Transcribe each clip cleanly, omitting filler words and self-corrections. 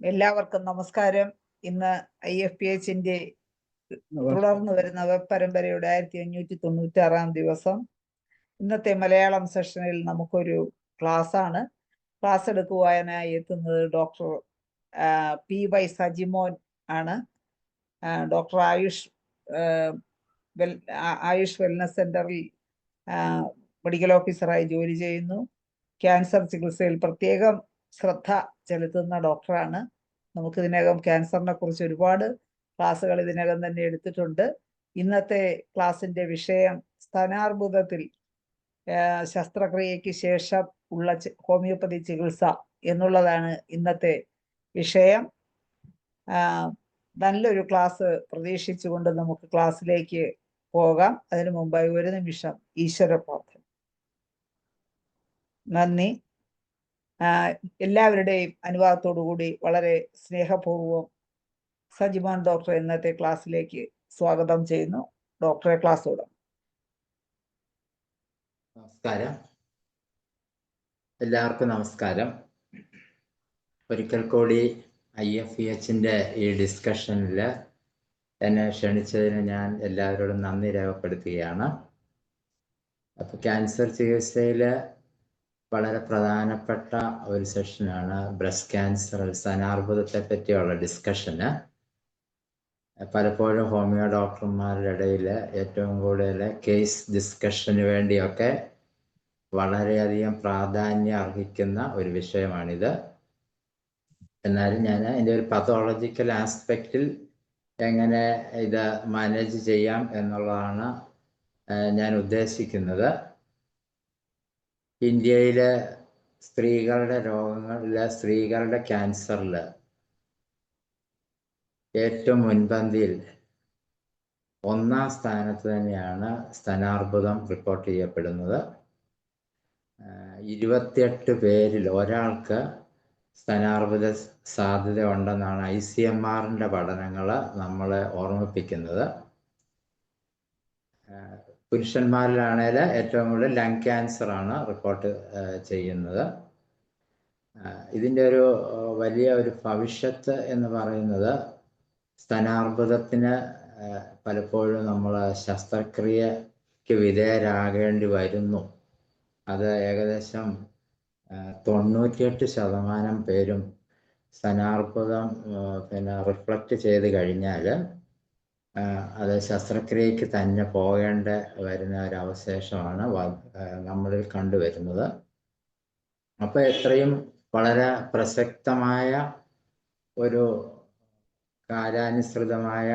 എല്ലാവർക്കും നമസ്കാരം. ഇന്ന് IFPHന്റെ തുടർന്ന് വരുന്ന വെബ് പരമ്പരയുടെ 1596 ദിവസം. ഇന്നത്തെ മലയാളം സെഷനിൽ നമുക്കൊരു ക്ലാസ് എടുക്കുവാനായി എത്തുന്നത് ഡോക്ടർ PY സജിമോൻ ആണ്. ഡോക്ടർ ആയുഷ് വെൽനസ് സെന്ററിൽ മെഡിക്കൽ ഓഫീസറായി ജോലി ചെയ്യുന്നു. ക്യാൻസർ ചികിത്സയിൽ പ്രത്യേകം ശ്രദ്ധ ചെലുത്തുന്ന ഡോക്ടറാണ്. നമുക്ക് ഇതിനകം ക്യാൻസറിനെ കുറിച്ച് ഒരുപാട് ക്ലാസ്സുകൾ ഇതിനകം തന്നെ എടുത്തിട്ടുണ്ട്. ഇന്നത്തെ ക്ലാസ്സിന്റെ വിഷയം സ്തനാർബുദത്തിൽ ശസ്ത്രക്രിയയ്ക്ക് ശേഷം ഉള്ള ഹോമിയോപ്പതി ചികിത്സ എന്നുള്ളതാണ് ഇന്നത്തെ വിഷയം. നല്ലൊരു ക്ലാസ് പ്രതീക്ഷിച്ചുകൊണ്ട് നമുക്ക് ക്ലാസ്സിലേക്ക് പോകാം. അതിനു മുമ്പായി ഒരു നിമിഷം ഈശ്വര പ്രാർത്ഥന. നന്ദി. എല്ലാവരുടെയും അനുവാദത്തോടുകൂടി വളരെ സ്നേഹപൂർവ്വം സജിമോൻ ഡോക്ടർ ഇന്നത്തെ ക്ലാസ്സിലേക്ക് സ്വാഗതം ചെയ്യുന്നു. ഡോക്ടറെ ക്ലാസ് തുടങ്ങും. നമസ്കാരം, എല്ലാവർക്കും നമസ്കാരം. ഒരിക്കൽ കൂടി IFPHന്റെ ഈ ഡിസ്കഷനിൽ എന്നെ ക്ഷണിച്ചതിന് ഞാൻ എല്ലാവരോടും നന്ദി രേഖപ്പെടുത്തുകയാണ്. അപ്പോൾ ക്യാൻസർ ചികിത്സയിൽ വളരെ പ്രധാനപ്പെട്ട ഒരു സെഷനാണ് ബ്രസ്റ്റ് ക്യാൻസർ, സ്തനാർബുദത്തെ പറ്റിയുള്ള ഡിസ്കഷന്. പലപ്പോഴും ഹോമിയോ ഡോക്ടർമാരുടെ ഇടയിൽ ഏറ്റവും കൂടുതൽ കേസ് ഡിസ്കഷന് വേണ്ടിയൊക്കെ വളരെയധികം പ്രാധാന്യം അർഹിക്കുന്ന ഒരു വിഷയമാണിത്. എന്നാലും ഞാൻ അതിൻ്റെ ഒരു പത്തോളജിക്കൽ ആസ്പെക്റ്റിൽ എങ്ങനെ ഇത് മാനേജ് ചെയ്യാം എന്നുള്ളതാണ് ഞാൻ ഉദ്ദേശിക്കുന്നത്. ഇന്ത്യയിലെ സ്ത്രീകളുടെ രോഗങ്ങളിൽ, സ്ത്രീകളുടെ ക്യാൻസറിൽ ഏറ്റവും മുൻപന്തിയിൽ 1ാം സ്ഥാനത്ത് തന്നെയാണ് സ്തനാർബുദം റിപ്പോർട്ട് ചെയ്യപ്പെടുന്നത്. 28 പേരിൽ ഒരാൾക്ക് സ്തനാർബുദ സാധ്യത ഉണ്ടെന്നാണ് ICMRന്റെ പഠനങ്ങൾ നമ്മളെ ഓർമ്മിപ്പിക്കുന്നത്. പുരുഷന്മാരിലാണെങ്കിൽ ഏറ്റവും കൂടുതൽ ലങ് ക്യാൻസർ ആണ് റിപ്പോർട്ട് ചെയ്യുന്നത്. ഇതിൻ്റെ ഒരു വലിയ ഒരു ഭവിഷ്യത്ത് എന്ന് പറയുന്നത് സ്തനാർബുദത്തിന് പലപ്പോഴും നമ്മൾ ശസ്ത്രക്രിയക്ക് വിധേയരാകേണ്ടി വരുന്നു. അത് ഏകദേശം 98% പേരും സ്തനാർബുദം റിഫ്ലക്റ്റ് ചെയ്ത് കഴിഞ്ഞാൽ അത് ശസ്ത്രക്രിയക്ക് തന്നെ പോകേണ്ട വരുന്ന ഒരവശേഷമാണ് നമ്മളിൽ കണ്ടുവരുന്നത്. അപ്പോൾ എത്രയും വളരെ പ്രസക്തമായ ഒരു കാലാനുസൃതമായ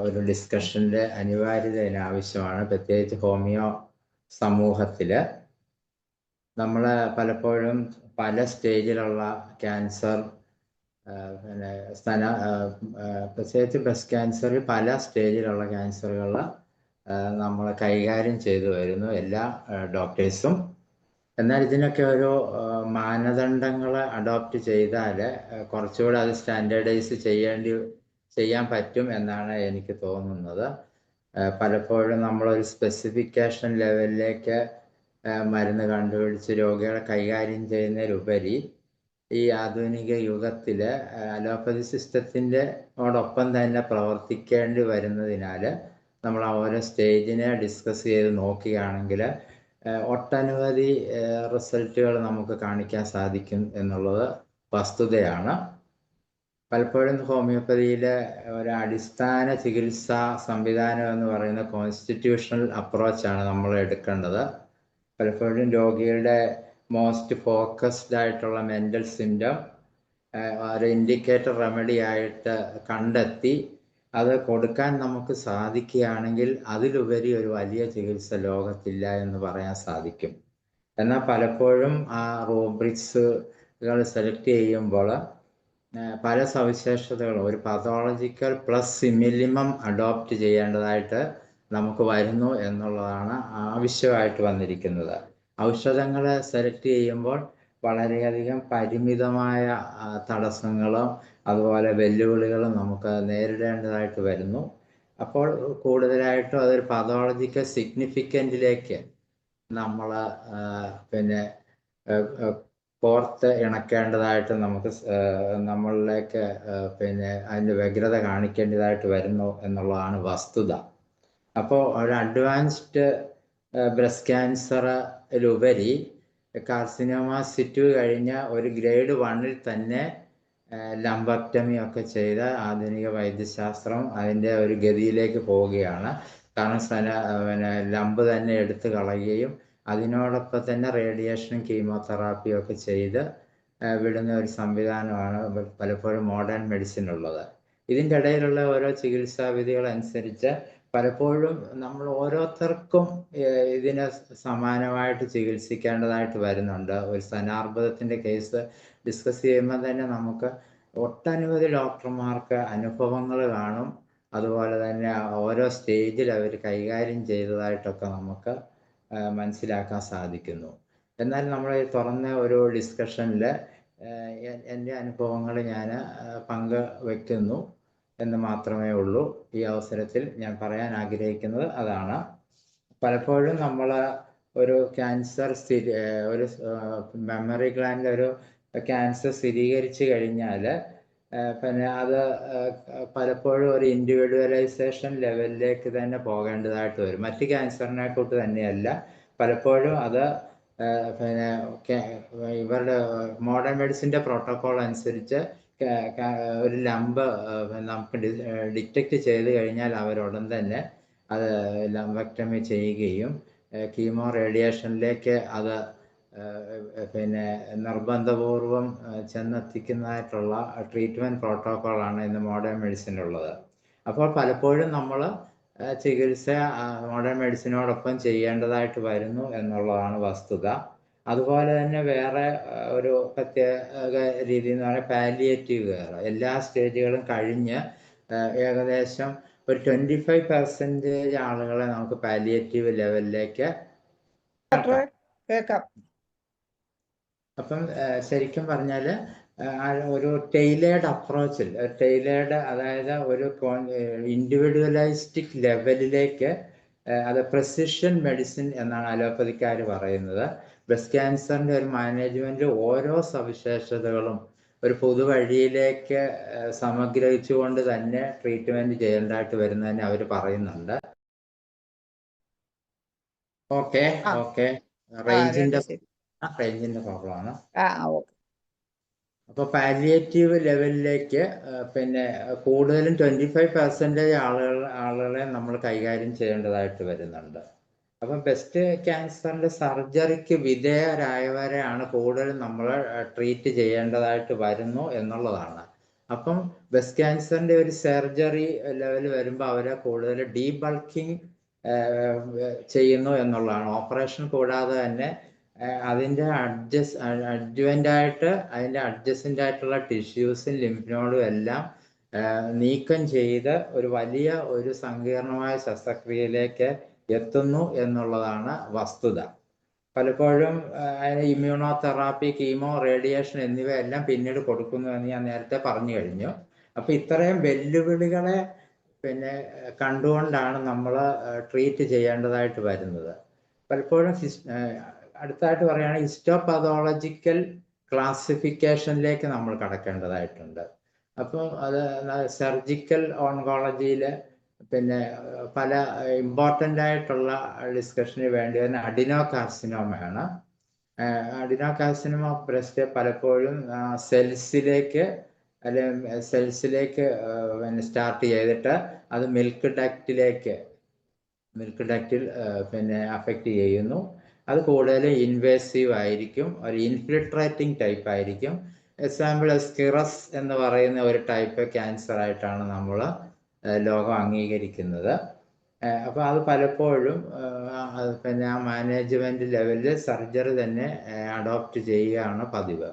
ഒരു ഡിസ്കഷൻ്റെ അനിവാര്യത ആവശ്യമാണ്. പ്രത്യേകിച്ച് ഹോമിയോ സമൂഹത്തിൽ നമ്മൾ പലപ്പോഴും പല സ്റ്റേജിലുള്ള ക്യാൻസർ, പ്രത്യേകിച്ച് ബ്രസ്റ്റ് ക്യാൻസറിൽ പല സ്റ്റേജിലുള്ള ക്യാൻസറുകൾ നമ്മൾ കൈകാര്യം ചെയ്തു വരുന്നു എല്ലാ ഡോക്ടേഴ്സും. എന്നാൽ ഇതിനൊക്കെ ഒരു മാനദണ്ഡങ്ങൾ അഡോപ്റ്റ് ചെയ്താൽ കുറച്ചുകൂടെ അത് സ്റ്റാൻഡേർഡൈസ് ചെയ്യാൻ പറ്റും എന്നാണ് എനിക്ക് തോന്നുന്നത്. പലപ്പോഴും നമ്മളൊരു സ്പെസിഫിക്കേഷൻ ലെവലിലേക്ക് മരുന്ന് കണ്ടുപിടിച്ച് രോഗികളെ കൈകാര്യം ചെയ്യുന്നതിലുപരി ഈ ആധുനിക യുഗത്തിൽ അലോപ്പതി സിസ്റ്റത്തിൻ്റെയോടൊപ്പം തന്നെ പ്രവർത്തിക്കേണ്ടി വരുന്നതിനാൽ നമ്മൾ ആ ഓരോ സ്റ്റേജിനെ ഡിസ്കസ് ചെയ്ത് നോക്കുകയാണെങ്കിൽ ഒട്ടനവധി റിസൾട്ടുകൾ നമുക്ക് കാണിക്കാൻ സാധിക്കും എന്നുള്ളത് വസ്തുതയാണ്. പലപ്പോഴും ഹോമിയോപ്പതിയിലെ ഒരു അടിസ്ഥാന ചികിത്സാ സംവിധാനം എന്ന് പറയുന്ന കോൺസ്റ്റിറ്റ്യൂഷണൽ അപ്രോച്ചാണ് നമ്മൾ എടുക്കേണ്ടത്. പലപ്പോഴും രോഗിയുടെ മോസ്റ്റ് ഫോക്കസ്ഡ് ആയിട്ടുള്ള മെൻ്റൽ സിംറ്റം ഒരു ഇൻഡിക്കേറ്റർ റെമഡി ആയിട്ട് കണ്ടെത്തി അത് കൊടുക്കാൻ നമുക്ക് സാധിക്കുകയാണെങ്കിൽ അതിലുപരി ഒരു വലിയ ചികിത്സ ലോകത്തില്ല എന്ന് പറയാൻ സാധിക്കും. എന്നാൽ പലപ്പോഴും ആ റൂബ്രിക്സുകൾ സെലക്ട് ചെയ്യുമ്പോൾ പല സവിശേഷതകളും ഒരു പതോളജിക്കൽ പ്ലസ് മിനിമം അഡോപ്റ്റ് ചെയ്യേണ്ടതായിട്ട് നമുക്ക് വരുന്നു എന്നുള്ളതാണ് ആവശ്യമായിട്ട് വന്നിരിക്കുന്നത്. ഔഷധങ്ങൾ സെലക്ട് ചെയ്യുമ്പോൾ വളരെയധികം പരിമിതമായ തടസ്സങ്ങളും അതുപോലെ വെല്ലുവിളികളും നമുക്ക് നേരിടേണ്ടതായിട്ട് വരുന്നു. അപ്പോൾ കൂടുതലായിട്ടും അതൊരു പതോളജിക്കൽ സിഗ്നിഫിക്കൻറ്റിലേക്ക് നമ്മൾ കോർത്ത് ഇണക്കേണ്ടതായിട്ട് നമുക്ക് നമ്മളിലേക്ക് പിന്നെ അതിൻ്റെ വ്യഗ്രത കാണിക്കേണ്ടതായിട്ട് വരുന്നു എന്നുള്ളതാണ് വസ്തുത. അപ്പോൾ ഒരു അഡ്വാൻസ്ഡ് ബ്രസ്റ്റ് ക്യാൻസറിലുപരി കാർസിനോമ സിറ്റു കഴിഞ്ഞ ഒരു ഗ്രേഡ് 1 തന്നെ ലംബക്ടമി ഒക്കെ ചെയ്ത ആധുനിക വൈദ്യശാസ്ത്രം അതിൻ്റെ ഒരു ഗതിയിലേക്ക് പോവുകയാണ്. കാരണം പിന്നെ ലംബ് തന്നെ എടുത്തു കളയുകയും അതിനോടൊപ്പം തന്നെ റേഡിയേഷനും കീമോതെറാപ്പിയും ഒക്കെ ചെയ്ത് വിടുന്ന ഒരു സംവിധാനമാണ് പലപ്പോഴും മോഡേൺ മെഡിസിൻ ഉള്ളത്. ഇതിൻ്റെ ഇടയിലുള്ള ഓരോ ചികിത്സാ വിധികൾ അനുസരിച്ച് പലപ്പോഴും നമ്മൾ ഓരോരുത്തർക്കും ഇതിന് സമാനമായിട്ട് ചികിത്സിക്കേണ്ടതായിട്ട് വരുന്നുണ്ട്. ഒരു സ്തനാർബുദത്തിൻ്റെ കേസ് ഡിസ്കസ് ചെയ്യുമ്പോൾ തന്നെ നമുക്ക് ഒട്ടനവധി ഡോക്ടർമാർക്ക് അനുഭവങ്ങൾ കാണും. അതുപോലെ തന്നെ ഓരോ സ്റ്റേജിൽ അവർ കൈകാര്യം ചെയ്തതായിട്ടൊക്കെ നമുക്ക് മനസ്സിലാക്കാൻ സാധിക്കുന്നു. എന്നാൽ നമ്മൾ തുറന്ന ഒരു ഡിസ്കഷനിൽ എൻ്റെ അനുഭവങ്ങൾ ഞാൻ പങ്കുവെക്കുന്നു എന്ന് മാത്രമേ ഉള്ളൂ. ഈ അവസരത്തിൽ ഞാൻ പറയാൻ ആഗ്രഹിക്കുന്നത് അതാണ്. പലപ്പോഴും നമ്മൾ ഒരു ക്യാൻസർ ഒരു മെമ്മറി ഗ്ലാൻഡിൽ ഒരു ക്യാൻസർ സ്ഥിരീകരിച്ചു കഴിഞ്ഞാൽ പിന്നെ അത് പലപ്പോഴും ഒരു ഇൻഡിവിജ്വലൈസേഷൻ ലെവലിലേക്ക് തന്നെ പോകേണ്ടതായിട്ട് വരും. മറ്റ് ക്യാൻസറിനെ കൂട്ട് തന്നെയല്ല, പലപ്പോഴും അത് പിന്നെ ഇവരുടെ മോഡേൺ മെഡിസിൻ്റെ പ്രോട്ടോക്കോൾ അനുസരിച്ച് ഒരു ലംബ് നമുക്ക് ഡിറ്റക്റ്റ് ചെയ്ത് കഴിഞ്ഞാൽ അവരുടൻ തന്നെ അത് ലംബക്ടമി ചെയ്യുകയും കീമോ റേഡിയേഷനിലേക്ക് അത് പിന്നെ നിർബന്ധപൂർവം ചെന്നെത്തിക്കുന്നതായിട്ടുള്ള ട്രീറ്റ്മെൻറ്റ് പ്രോട്ടോക്കോളാണ് ഇന്ന് മോഡേൺ മെഡിസിനുള്ളത്. അപ്പോൾ പലപ്പോഴും നമ്മൾ ചികിത്സ മോഡേൺ മെഡിസിനോടൊപ്പം ചെയ്യേണ്ടതായിട്ട് വരുന്നു എന്നുള്ളതാണ് വസ്തുത. അതുപോലെ തന്നെ വേറെ ഒരു പ്രത്യേക രീതി എന്ന് പറഞ്ഞാൽ പാലിയേറ്റീവ് കെയർ. എല്ലാ സ്റ്റേജുകളും കഴിഞ്ഞ് ഏകദേശം ഒരു 25% ആളുകളെ നമുക്ക് പാലിയേറ്റീവ് ലെവലിലേക്ക് കേൾക്കാം. അപ്പം ശരിക്കും പറഞ്ഞാൽ ഒരു ടൈലേർഡ് അപ്രോച്ചിൽ അതായത് ഒരു ഇൻഡിവിജ്വലൈസ്റ്റിക് ലെവലിലേക്ക് അത് പ്രിസിഷൻ മെഡിസിൻ എന്നാണ് അലോപ്പതിക്കാർ പറയുന്നത്. ബ്രസ്റ്റ് ക്യാൻസറിൻ്റെ ഒരു മാനേജ്മെൻറ്റ് ഓരോ സവിശേഷതകളും ഒരു പുതുവഴിയിലേക്ക് സമഗ്രഹിച്ചുകൊണ്ട് തന്നെ ട്രീറ്റ്മെൻറ്റ് ചെയ്യേണ്ടതായിട്ട് വരുന്നതിന് അവർ പറയുന്നുണ്ട്. ഓക്കെ റേഞ്ചിൻ്റെ പ്രോബ്ലമാണ്. അപ്പോൾ പാലിയേറ്റീവ് ലെവലിലേക്ക് പിന്നെ കൂടുതലും 25% ആളുകളെ നമ്മൾ കൈകാര്യം ചെയ്യേണ്ടതായിട്ട് വരുന്നുണ്ട്. അപ്പം ബ്രസ്റ്റ് ക്യാൻസറിൻ്റെ സർജറിക്ക് വിധേയരായവരെയാണ് കൂടുതലും നമ്മൾ ട്രീറ്റ് ചെയ്യേണ്ടതായിട്ട് വരുന്നു എന്നുള്ളതാണ്. അപ്പം ബ്രസ്റ്റ് ക്യാൻസറിൻ്റെ ഒരു സർജറി ലെവൽ വരുമ്പോൾ അവരെ കൂടുതൽ ഡീബൾക്കിംഗ് ചെയ്യുന്നു എന്നുള്ളതാണ്. ഓപ്പറേഷൻ കൂടാതെ തന്നെ അതിൻ്റെ അഡ്ജസൻ്റ് ആയിട്ടുള്ള ടിഷ്യൂസും ലിംഫ്നോഡും എല്ലാം നീക്കം ചെയ്ത് ഒരു വലിയ ഒരു സങ്കീർണമായ ശസ്ത്രക്രിയയിലേക്ക് എത്തുന്നു എന്നുള്ളതാണ് വസ്തുത. പലപ്പോഴും ഇമ്മ്യൂണോതെറാപ്പി, കീമോ, റേഡിയേഷൻ എന്നിവയെല്ലാം പിന്നീട് കൊടുക്കുന്നു എന്ന് ഞാൻ നേരത്തെ പറഞ്ഞു കഴിഞ്ഞു. അപ്പോൾ ഇത്രയും വെല്ലുവിളികളെ പിന്നെ കണ്ടുകൊണ്ടാണ് നമ്മൾ ട്രീറ്റ് ചെയ്യേണ്ടതായിട്ട് വരുന്നത്. പലപ്പോഴും അടുത്തായിട്ട് പറയുകയാണെങ്കിൽ ഹിസ്റ്റോപതോളജിക്കൽ ക്ലാസിഫിക്കേഷനിലേക്ക് നമ്മൾ കടക്കേണ്ടതായിട്ടുണ്ട്. അപ്പം അത് സർജിക്കൽ ഓൺകോളജിയിൽ പിന്നെ പല ഇമ്പോർട്ടൻ്റ് ആയിട്ടുള്ള ഡിസ്കഷന് വേണ്ടി തന്നെ അഡിനോകാർസിനോമയാണ്. അഡിനോകാർസിനോമ ബ്രസ്റ്റ് പലപ്പോഴും സെൽസിലേക്ക് പിന്നെ സ്റ്റാർട്ട് ചെയ്തിട്ട് അത് മിൽക്ക് ഡക്റ്റിൽ പിന്നെ അഫക്റ്റ് ചെയ്യുന്നു. അത് കൂടുതലും ഇൻവേസീവ് ആയിരിക്കും, ഒരു ഇൻഫിൽട്രേറ്റിംഗ് ടൈപ്പ് ആയിരിക്കും. എക്സാമ്പിൾ സ്കിറസ് എന്ന് പറയുന്ന ഒരു ടൈപ്പ് ക്യാൻസർ ആയിട്ടാണ് നമ്മൾ ലോകം അംഗീകരിക്കുന്നത്. അപ്പോൾ അത് പലപ്പോഴും പിന്നെ ആ മാനേജ്മെൻറ്റ് ലെവലിൽ സർജറി തന്നെ അഡോപ്റ്റ് ചെയ്യുകയാണ് പതിവ്.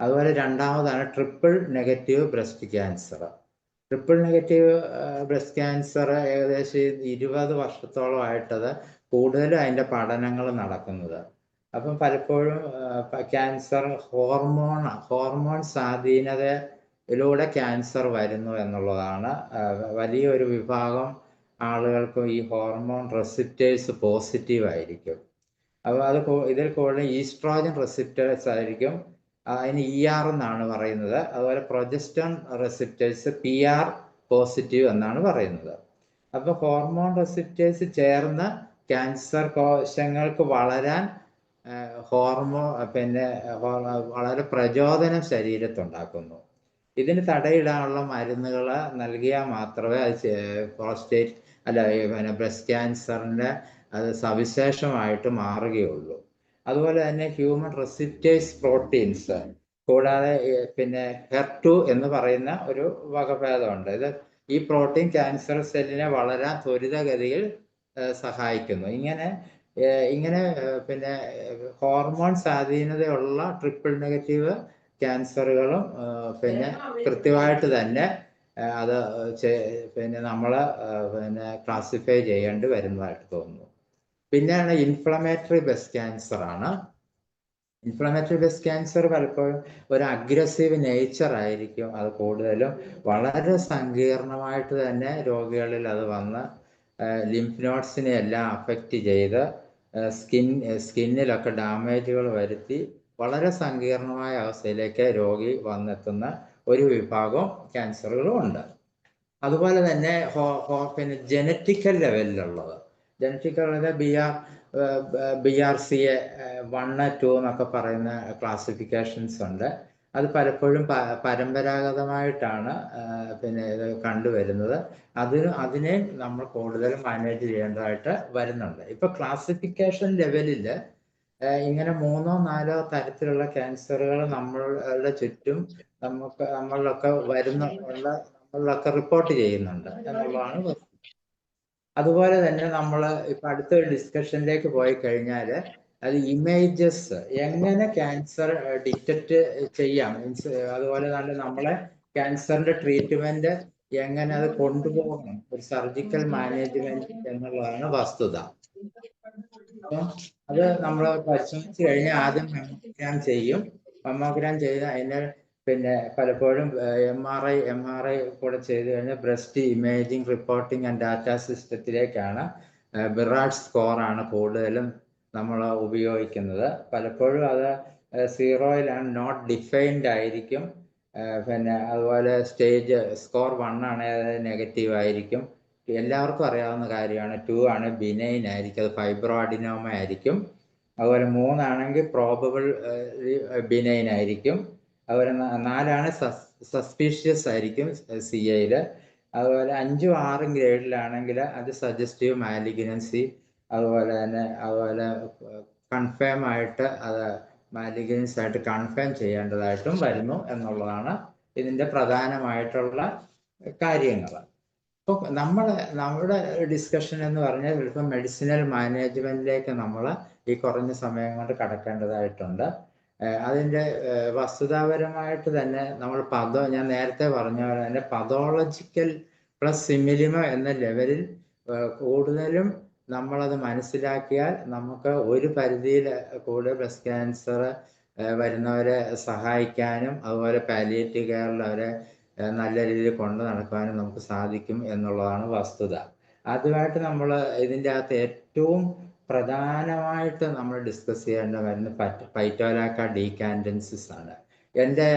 അതുപോലെ രണ്ടാമതാണ് triple negative breast cancer. Triple negative breast cancer ഏകദേശം 20 വർഷത്തോളമായിട്ടത് കൂടുതലും അതിൻ്റെ പഠനങ്ങൾ നടക്കുന്നത്. അപ്പം പലപ്പോഴും ക്യാൻസർ ഹോർമോൺ സ്വാധീനതയിലൂടെ ക്യാൻസർ വരുന്നു എന്നുള്ളതാണ്. വലിയൊരു വിഭാഗം ആളുകൾക്കും ഈ ഹോർമോൺ റെസിപ്റ്റേഴ്സ് പോസിറ്റീവ് ആയിരിക്കും. അപ്പോൾ ഇതിൽ കൂടുതൽ ഈസ്ട്രോജൻ റെസിപ്റ്റേഴ്സ് ആയിരിക്കും അതിന് ER എന്നാണ് പറയുന്നത്. അതുപോലെ പ്രൊജസ്റ്റോൺ റിസപ്റ്റേഴ്സ് PR പോസിറ്റീവ് എന്നാണ് പറയുന്നത്. അപ്പോൾ ഹോർമോൺ റിസപ്റ്റേഴ്സ് ചേർന്ന് ക്യാൻസർ കോശങ്ങൾക്ക് വളരാൻ വളരെ പ്രചോദനം ശരീരത്തുണ്ടാക്കുന്നു. ഇതിന് തടയിടാനുള്ള മരുന്നുകൾ നൽകിയാൽ മാത്രമേ അത് പ്രോസ്റ്റേറ്റ് ബ്രസ്റ്റ് ക്യാൻസറിൻ്റെ അത് സവിശേഷമായിട്ട് മാറുകയുള്ളൂ. അതുപോലെ തന്നെ ഹ്യൂമൻ റിസപ്റ്റേഴ്സ് പ്രോട്ടീൻസ് കൂടാതെ HER2 എന്ന് പറയുന്ന ഒരു വകഭേദമുണ്ട്. ഇത് ഈ പ്രോട്ടീൻ ക്യാൻസർ സെല്ലിനെ വളരാൻ ത്വരിതഗതിയിൽ സഹായിക്കുന്നു. ഇങ്ങനെ ഹോർമോൺ സ്വാധീനതയുള്ള ട്രിപ്പിൾ നെഗറ്റീവ് ക്യാൻസറുകളും കൃത്യമായിട്ട് തന്നെ അത് നമ്മൾ ക്ലാസിഫൈ ചെയ്യേണ്ടി വരുന്നതായിട്ട് തോന്നുന്നു. പിന്നെയാണ് ഇൻഫ്ലമേറ്ററി ബ്രസ്റ്റ് ക്യാൻസർ ആണ്. ഇൻഫ്ലമേറ്ററി ബ്രസ്റ്റ് ക്യാൻസർ പലപ്പോഴും ഒരു അഗ്രസീവ് നേച്ചർ ആയിരിക്കും. അത് കൂടുതലും വളരെ സങ്കീർണമായിട്ട് തന്നെ രോഗികളിൽ അത് വന്ന് ലിംഫ് നോഡ്സിനെ എല്ലാം അഫക്റ്റ് ചെയ്ത് സ്കിന്നിലൊക്കെ ഡാമേജുകൾ വരുത്തി വളരെ സങ്കീർണമായ അവസ്ഥയിലേക്ക് രോഗി വന്നെത്തുന്ന ഒരു വിഭാഗം ക്യാൻസറുകളും ഉണ്ട്. അതുപോലെ തന്നെ ജനറ്റിക്കൽ ലെവലിലുള്ളത്, BRCA 1, 2 എന്നൊക്കെ പറയുന്ന ക്ലാസിഫിക്കേഷൻസ് ഉണ്ട്. അത് പലപ്പോഴും പരമ്പരാഗതമായിട്ടാണ് ഇത് കണ്ടുവരുന്നത്. അതിനെ നമ്മൾ കൂടുതൽ മാനേജ് ചെയ്യേണ്ടതായിട്ട് വരുന്നുണ്ട്. ഇപ്പൊ ക്ലാസിഫിക്കേഷൻ ലെവലിൽ ഇങ്ങനെ 3 or 4 തരത്തിലുള്ള ക്യാൻസറുകൾ നമ്മളുടെ ചുറ്റും നമ്മളിലൊക്കെ റിപ്പോർട്ട് ചെയ്യുന്നുണ്ട് എന്നുള്ളതാണ്. അതുപോലെ തന്നെ നമ്മൾ ഇപ്പൊ അടുത്തൊരു ഡിസ്കഷനിലേക്ക് പോയി കഴിഞ്ഞാൽ അത് ഇമേജസ് എങ്ങനെ ക്യാൻസർ ഡിറ്റക്ട് ചെയ്യാം, മീൻസ് അതുപോലെ തന്നെ നമ്മളെ ക്യാൻസറിന്റെ ട്രീറ്റ്മെന്റ് എങ്ങനെ അത് കൊണ്ടുപോകണം, ഒരു സർജിക്കൽ മാനേജ്മെന്റ് എന്നുള്ളതാണ് വസ്തുത. അപ്പം അത് നമ്മൾ പരിശോധിച്ച് കഴിഞ്ഞാൽ ആദ്യം മെമ്മോഗ്രാം ചെയ്യും. മെമ്മോഗ്രാം ചെയ്ത് അതിന് പലപ്പോഴും MRI കൂടെ ചെയ്ത് കഴിഞ്ഞാൽ breast imaging reporting and data സിസ്റ്റത്തിലേക്കാണ് ബിറാഡ് സ്കോറാണ് കൂടുതലും നമ്മൾ ഉപയോഗിക്കുന്നത്. പലപ്പോഴും അത് 0-ലാണ്, നോട്ട് ഡിഫൈൻഡ് ആയിരിക്കും. അതുപോലെ സ്റ്റേജ് സ്കോർ 1 ആണെങ്കിൽ അത് നെഗറ്റീവ് ആയിരിക്കും. എല്ലാവർക്കും അറിയാവുന്ന കാര്യമാണ്. 2 ആണ് ബിനൈൻ ആയിരിക്കും, അത് ഫൈബ്രോ അഡിനോമ ആയിരിക്കും. അതുപോലെ 3 ആണെങ്കിൽ പ്രോബബിൾ ബിനൈൻ ആയിരിക്കും. അതുപോലെ 4 ആണ് സസ്പീഷ്യസ് ആയിരിക്കും CAയിൽ. അതുപോലെ 5ഉം 6ഉം ഗ്രേഡിലാണെങ്കിൽ അത് സജസ്റ്റീവ് മാലിഗ്നൻസി, അതുപോലെ കൺഫേം ആയിട്ട് അത് മാലിഗ്നൻസ് ആയിട്ട് കൺഫേം ചെയ്യേണ്ടതായിട്ടും വരുന്നു എന്നുള്ളതാണ് ഇതിൻ്റെ പ്രധാനമായിട്ടുള്ള കാര്യങ്ങൾ. അപ്പോൾ നമ്മുടെ ഡിസ്കഷൻ എന്ന് പറഞ്ഞാൽ ചിലപ്പോൾ മെഡിസിനൽ മാനേജ്മെന്റിലേക്ക് നമ്മൾ ഈ കുറഞ്ഞ സമയം കൊണ്ട് കടക്കേണ്ടതായിട്ടുണ്ട്. അതിൻ്റെ വസ്തുതാപരമായിട്ട് തന്നെ നമ്മൾ ഞാൻ നേരത്തെ പറഞ്ഞ പോലെ തന്നെ പതോളജിക്കൽ പ്ലസ് സിമിലിമ എന്ന ലെവലിൽ കൂടുതലും നമ്മളത് മനസ്സിലാക്കിയാൽ നമുക്ക് ഒരു പരിധിയിൽ കൂടുതൽ ബ്രസ്റ്റ് ക്യാൻസർ വരുന്നവരെ സഹായിക്കാനും അതുപോലെ പാലിയേറ്റീവ് കെയറിൽ അവരെ നല്ല രീതിയിൽ കൊണ്ടു നടക്കാനും നമുക്ക് സാധിക്കും എന്നുള്ളതാണ് വസ്തുത. അതുമായിട്ട് നമ്മൾ ഇതിൻ്റെ അകത്ത് ഏറ്റവും പ്രധാനമായിട്ട് നമ്മൾ ഡിസ്കസ് ചെയ്യേണ്ട വരുന്ന പൈറ്റോലാക്ക ഡീകാൻഡൻസിസ് ആണ്. എൻ്റെ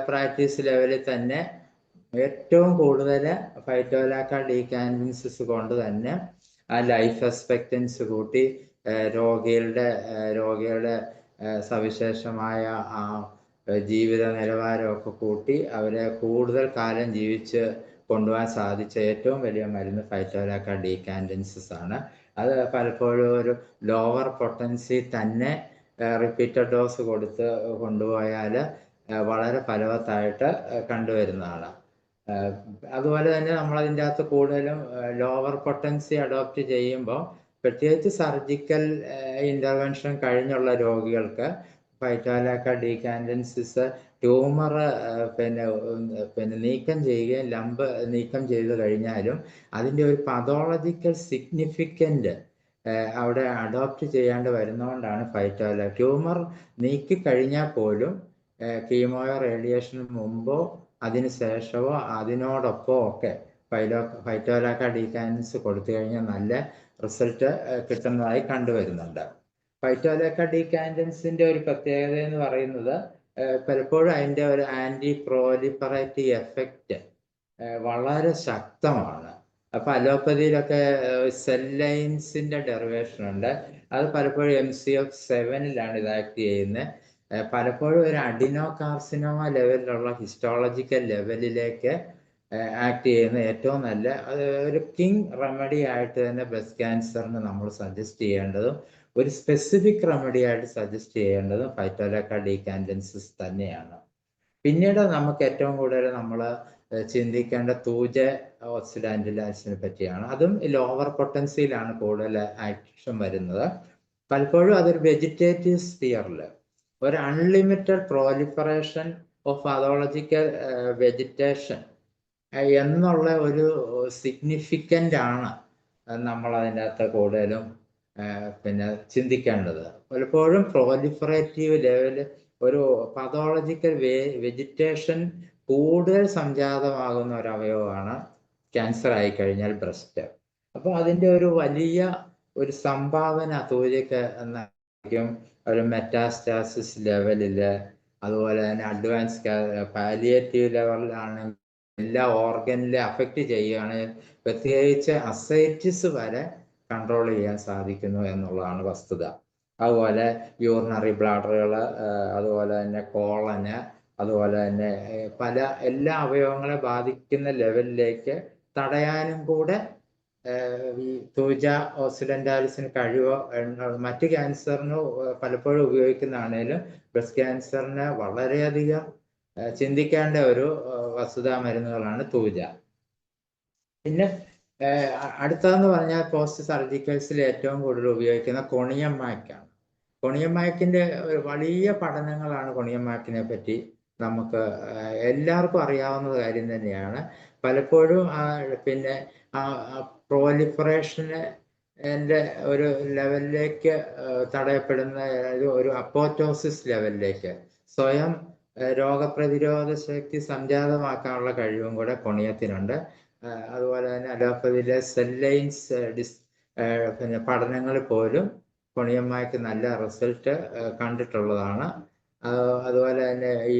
പ്രാക്ടീസ് ലെവലിൽ തന്നെ ഏറ്റവും കൂടുതൽ പൈറ്റോലാക്ക ഡീകാൻഡൻസിസ് കൊണ്ട് തന്നെ ആ ലൈഫ് എക്സ്പെക്റ്റൻസി കൂട്ടി രോഗികളുടെ സവിശേഷമായ ആ ജീവിത നിലവാരമൊക്കെ കൂട്ടി അവരെ കൂടുതൽ കാലം ജീവിച്ച് കൊണ്ടുപോകാൻ സാധിച്ച ഏറ്റവും വലിയ മരുന്ന് പൈറ്റോലാക്ക ഡീകാൻഡൻസിസ് ആണ്. അത് പലപ്പോഴും ഒരു ലോവർ പൊട്ടൻസി തന്നെ റിപ്പീറ്റഡ് ഡോസ് കൊടുത്ത് കൊണ്ടുപോയാൽ വളരെ ഫലവത്തായിട്ട് കണ്ടുവരുന്നതാണ്. അതുപോലെ തന്നെ നമ്മളതിൻ്റെ അകത്ത് കൂടുതലും ലോവർ പൊട്ടൻസി അഡോപ്റ്റ് ചെയ്യുമ്പോൾ പ്രത്യേകിച്ച് സർജിക്കൽ ഇൻ്റർവെൻഷൻ കഴിഞ്ഞുള്ള രോഗികൾക്ക് പൈറ്റോലാക്ക ഡീകാൻഡൻസിസ് ട്യൂമർ നീക്കം ചെയ്യുകയും ലംബ് നീക്കം ചെയ്ത് കഴിഞ്ഞാലും അതിൻ്റെ ഒരു പതോളജിക്കൽ സിഗ്നിഫിക്കൻ്റ് അവിടെ അഡോപ്റ്റ് ചെയ്യാണ്ട് വരുന്നതുകൊണ്ടാണ് പൈറ്റോലാക്ക. ട്യൂമർ നീക്കിക്കഴിഞ്ഞാൽ പോലും കീമോയോ റേഡിയേഷന് മുമ്പോ അതിന് ശേഷമോ അതിനോടൊപ്പമോ ഒക്കെ പൈറ്റോലാക്ക ഡീകാൻഡൻസ് കൊടുത്തു കഴിഞ്ഞാൽ നല്ല റിസൾട്ട് കിട്ടുന്നതായി കണ്ടുവരുന്നുണ്ട്. പൈറ്റോലാക്ക ഡീകാൻഡൻസിൻ്റെ ഒരു പ്രത്യേകത എന്ന് പറയുന്നത് പലപ്പോഴും അതിൻ്റെ ഒരു ആൻറ്റി പ്രോലിഫറേറ്റീവ് എഫക്റ്റ് വളരെ ശക്തമാണ്. അപ്പൊ അലോപ്പതിയിലൊക്കെ സെൽ ലൈൻസിന്റെ ഡെറിവേഷൻ ഉണ്ട്. അത് പലപ്പോഴും MCF7-ലാണ് ഇത് ആക്ട് ചെയ്യുന്നത്. പലപ്പോഴും ഒരു അഡിനോ കാർസിനോമ ലെവലിലുള്ള ഹിസ്റ്റോളജിക്കൽ ലെവലിലേക്ക് ആക്ട് ചെയ്യുന്ന ഏറ്റവും നല്ല ഒരു കിങ് റെമഡി ആയിട്ട് തന്നെ ബ്രസ്റ്റ് ക്യാൻസറിന് നമ്മൾ സജസ്റ്റ് ചെയ്യേണ്ടതും ഒരു സ്പെസിഫിക് റെമഡി ആയിട്ട് സജസ്റ്റ് ചെയ്യേണ്ടതും ഫൈറ്റോലെക്ക ഡീകാൻഡൻസിസ് തന്നെയാണ്. പിന്നീട് നമുക്ക് ഏറ്റവും കൂടുതൽ നമ്മൾ ചിന്തിക്കേണ്ട തൂജ ഓക്സിഡാൻറ്റിലാസിനെ പറ്റിയാണ്. അതും ലോവർ പൊട്ടൻസിയിലാണ് കൂടുതൽ ആക്ഷൻ വരുന്നത്. പലപ്പോഴും അതൊരു വെജിറ്റേറ്റീവ് സ്ഫിയറിൽ ഒരു unlimited proliferation of pathological vegetation എന്നുള്ള ഒരു സിഗ്നിഫിക്കൻ്റ് ആണ് നമ്മൾ അതിൻ്റെ അകത്ത് കൂടുതലും പിന്നെ ചിന്തിക്കേണ്ടത്. പലപ്പോഴും പ്രോലിഫറേറ്റീവ് ലെവല് ഒരു പതോളജിക്കൽ വെജിറ്റേഷൻ കൂടുതൽ സംജാതമാകുന്ന ഒരു അവയവമാണ് ക്യാൻസർ ആയിക്കഴിഞ്ഞാൽ ബ്രസ്റ്റ്. അപ്പോൾ അതിൻ്റെ ഒരു വലിയ ഒരു സംഭാവന തൂജയ്ക്ക് എന്നായിരിക്കും ഒരു മെറ്റാസ്റ്റാസിസ് ലെവലിൽ, അതുപോലെ തന്നെ അഡ്വാൻസ് പാലിയേറ്റീവ് ലെവലിലാണെങ്കിൽ എല്ലാ ഓർഗനിലെ അഫക്റ്റ് ചെയ്യുകയാണെങ്കിൽ പ്രത്യേകിച്ച് അസൈറ്റിസ് വരെ കൺട്രോൾ ചെയ്യാൻ സാധിക്കുന്നു എന്നുള്ളതാണ് വസ്തുത. അതുപോലെ യൂറിനറി ബ്ലാഡറുകൾ, അതുപോലെ തന്നെ കോളന്, അതുപോലെ തന്നെ പല എല്ലാ അവയവങ്ങളെ ബാധിക്കുന്ന ലെവലിലേക്ക് തടയാനും കൂടെ ഈ തൂജ ഓക്സിഡന്റാലിസിന് കഴിവോ. മറ്റ് ക്യാൻസറിന് പലപ്പോഴും ഉപയോഗിക്കുന്നതാണേലും ബ്രസ്റ്റ് ക്യാൻസറിന് വളരെയധികം ചിന്തിക്കേണ്ട ഒരു വസ്തുതാ മരുന്നുകളാണ് തൂജ. പിന്നെ അടുത്തതെന്ന് പറഞ്ഞാൽ പോസ്റ്റ് സർജിക്കൽസിൽ ഏറ്റവും കൂടുതൽ ഉപയോഗിക്കുന്ന കൊണിയം മായ്ക്കാണ്. കൊണിയം മായ്ക്കിൻ്റെ വലിയ പഠനങ്ങളാണ് കൊണിയം മായ്ക്കിനെ പറ്റി നമുക്ക് എല്ലാവർക്കും അറിയാവുന്ന കാര്യം തന്നെയാണ്. പലപ്പോഴും പിന്നെ പ്രോലിഫറേഷന് ഒരു ലെവലിലേക്ക് തടയപ്പെടുന്ന ഒരു അപ്പോറ്റോസിസ് ലെവലിലേക്ക് സ്വയം രോഗപ്രതിരോധ ശക്തി സംജാതമാക്കാനുള്ള കഴിവും കൂടെ കൊണിയത്തിനുണ്ട്. അതുപോലെ തന്നെ അലോപ്പതിയിലെ സെൽ ലൈൻസ് പിന്നെ പഠനങ്ങളിൽ പോലും കൊണിയം മായ്ക്ക് നല്ല റിസൾട്ട് കണ്ടിട്ടുള്ളതാണ്. അതുപോലെ തന്നെ ഈ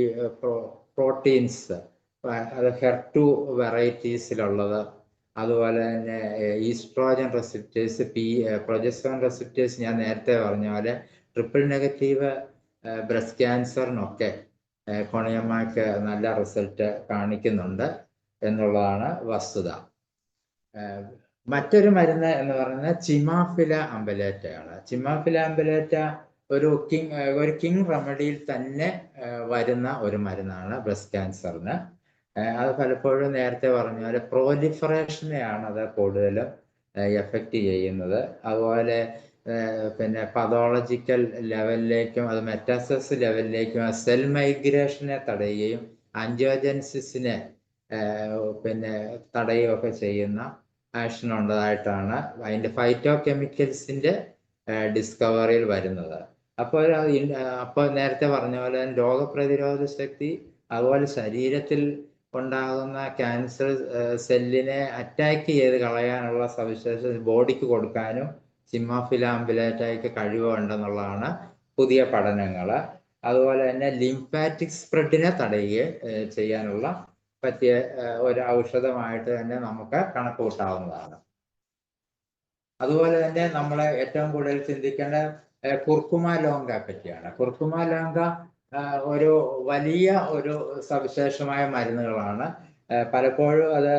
പ്രോട്ടീൻസ് അത് HER2 വെറൈറ്റീസിലുള്ളത്, അതുപോലെ തന്നെ ഈസ്ട്രോജൻ റെസിപ്റ്റേഴ്സ്, പ്രൊജസ്ട്രോൺ റെസിപ്റ്റേഴ്സ് ഞാൻ നേരത്തെ പറഞ്ഞ പോലെ ട്രിപ്പിൾ നെഗറ്റീവ് ബ്രസ്റ്റ് ക്യാൻസറിനൊക്കെ കൊണിയം മായ്ക്ക് നല്ല റിസൾട്ട് കാണിക്കുന്നുണ്ട് എന്നുള്ളതാണ് വസ്തുത. മറ്റൊരു മരുന്ന് എന്ന് പറയുന്നത് ചിമാഫില അംബലേറ്റയാണ്. ചിമാഫില അംബലേറ്റ ഒരു കിങ് റെമഡിയിൽ തന്നെ വരുന്ന ഒരു മരുന്നാണ് ബ്രസ്റ്റ് ക്യാൻസറിന്. അത് പലപ്പോഴും നേരത്തെ പറഞ്ഞ പോലെ പ്രോലിഫറേഷനെയാണ് അത് കൂടുതലും എഫക്റ്റ് ചെയ്യുന്നത്. അതുപോലെ പിന്നെ പതോളജിക്കൽ ലെവലിലേക്കും അത് മെറ്റാസ്റ്റസിസ് ലെവലിലേക്കും സെൽ മൈഗ്രേഷനെ തടയുകയും ആൻജിയോജൻസിസിനെ പിന്നെ തടയുകയൊക്കെ ചെയ്യുന്ന ആക്ഷൻ ഉള്ളതായിട്ടാണ് അതിൻ്റെ ഫൈറ്റോ കെമിക്കൽസിൻ്റെ ഡിസ്കവറിയിൽ വരുന്നത്. അപ്പോൾ നേരത്തെ പറഞ്ഞ പോലെ രോഗപ്രതിരോധ ശക്തി, അതുപോലെ ശരീരത്തിൽ ഉണ്ടാകുന്ന ക്യാൻസർ സെല്ലിനെ അറ്റാക്ക് ചെയ്ത് കളയാനുള്ള സവിശേഷത ബോഡിക്ക് കൊടുക്കാനും ചിമാഫില അംബലേറ്റയ്ക്ക് കഴിവുണ്ടെന്നുള്ളതാണ് പുതിയ പഠനങ്ങൾ. അതുപോലെ തന്നെ ലിംഫാറ്റിക് സ്പ്രെഡിനെ തടയുകയും ചെയ്യാനുള്ള പറ്റിയ ഒരു ഔഷധമായിട്ട് തന്നെ നമുക്ക് കണക്ക് കൂട്ടാവുന്നതാണ്. അതുപോലെ തന്നെ നമ്മൾ ഏറ്റവും കൂടുതൽ ചിന്തിക്കേണ്ട കുർക്കുമ ലോങ്ക പറ്റിയാണ്. കുർക്കുമ ലോങ്ക ഒരു വലിയ ഒരു സവിശേഷമായ മരുന്നുകളാണ്. പലപ്പോഴും അത്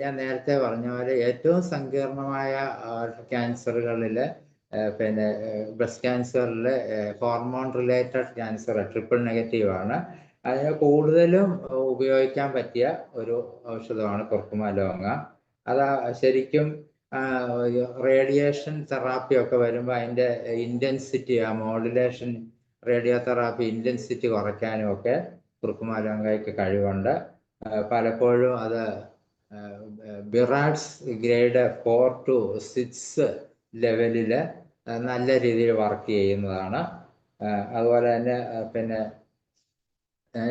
ഞാൻ നേരത്തെ പറഞ്ഞ പോലെ ഏറ്റവും സങ്കീർണമായ ക്യാൻസറുകളിൽ പിന്നെ ബ്രസ്റ്റ് ക്യാൻസറിൽ hormone related cancer triple negative ആണ്. അതിന് കൂടുതലും ഉപയോഗിക്കാൻ പറ്റിയ ഒരു ഔഷധമാണ് കുർക്കുമ ലോങ്ക. അത് ശരിക്കും റേഡിയേഷൻ തെറാപ്പി ഒക്കെ വരുമ്പോൾ അതിൻ്റെ intensity, modulation radio therapy intensity കുറയ്ക്കാനും ഒക്കെ കുർക്കുമ ലോങ്കയ്ക്ക് കഴിവുണ്ട്. പലപ്പോഴും അത് ബിറാഡ്സ് ഗ്രേഡ് 4 to 6 ലെവലിൽ നല്ല രീതിയിൽ വർക്ക് ചെയ്യുന്നതാണ്. അതുപോലെ തന്നെ പിന്നെ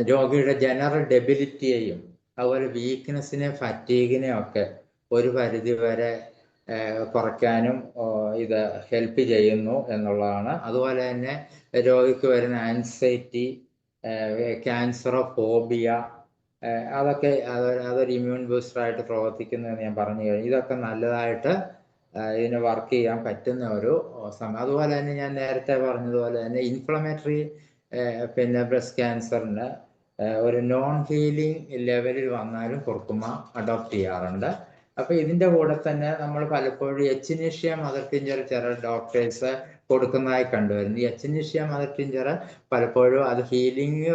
രോഗിയുടെ ജനറൽ ഡെബിലിറ്റിയെയും അതുപോലെ വീക്ക്നെസ്സിനെ, ഫറ്റീഗിനെ ഒക്കെ ഒരു പരിധി വരെ കുറയ്ക്കാനും ഇത് ഹെൽപ്പ് ചെയ്യുന്നു എന്നുള്ളതാണ്. അതുപോലെ തന്നെ രോഗിക്ക് വരുന്ന ആൻസൈറ്റി, ക്യാൻസറോഫോബിയ, അതൊക്കെ അതൊരു ഇമ്മ്യൂൺ ബൂസ്റ്ററായിട്ട് പ്രവർത്തിക്കുന്നതെന്ന് ഞാൻ പറഞ്ഞു കഴിഞ്ഞു. ഇതൊക്കെ നല്ലതായിട്ട് ഇതിന് വർക്ക് ചെയ്യാൻ പറ്റുന്ന ഒരു സമയം. അതുപോലെ തന്നെ ഞാൻ നേരത്തെ പറഞ്ഞതുപോലെ തന്നെ ഇൻഫ്ലമേറ്ററി പിന്നെ ബ്രസ്റ്റ് ക്യാൻസറിന് ഒരു നോൺ ഹീലിംഗ് ലെവലിൽ വന്നാലും കുർക്കുമ അഡോപ്റ്റ് ചെയ്യാറുണ്ട്. അപ്പൊ ഇതിന്റെ കൂടെ തന്നെ നമ്മൾ പലപ്പോഴും എച്ചിനീഷ്യ മദർ ടിഞ്ചർ ചില ഡോക്ടേഴ്സ് കൊടുക്കുന്നതായി കണ്ടുവരുന്നു. ഈ എച്ചിനീഷ്യ മദർ ടിഞ്ചർ പലപ്പോഴും അത് ഹീലിംഗ്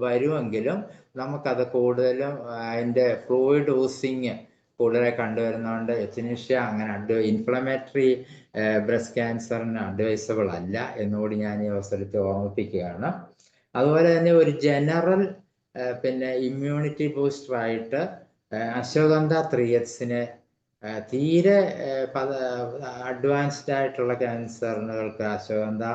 വരുമെങ്കിലും നമുക്കത് കൂടുതലും അതിൻ്റെ ഫ്ലൂയിഡ് ഊസിങ് കൂടുതലായി കണ്ടുവരുന്നതുകൊണ്ട് എച്ചിനീഷ്യ അങ്ങനെ ഇൻഫ്ലമേറ്ററി ബ്രസ്റ്റ് ക്യാൻസറിന് അഡ്വൈസബിൾ അല്ല എന്നുകൂടി ഞാൻ ഈ അവസരത്തിൽ ഓർമ്മിപ്പിക്കുകയാണ്. അതുപോലെ തന്നെ ഒരു ജനറൽ പിന്നെ ഇമ്മ്യൂണിറ്റി ബൂസ്റ്ററായിട്ട് അശ്വഗന്ധ 3Xനെ തീരെ അഡ്വാൻസ്ഡ് ആയിട്ടുള്ള ക്യാൻസറുകൾക്ക് അശ്വഗന്ധ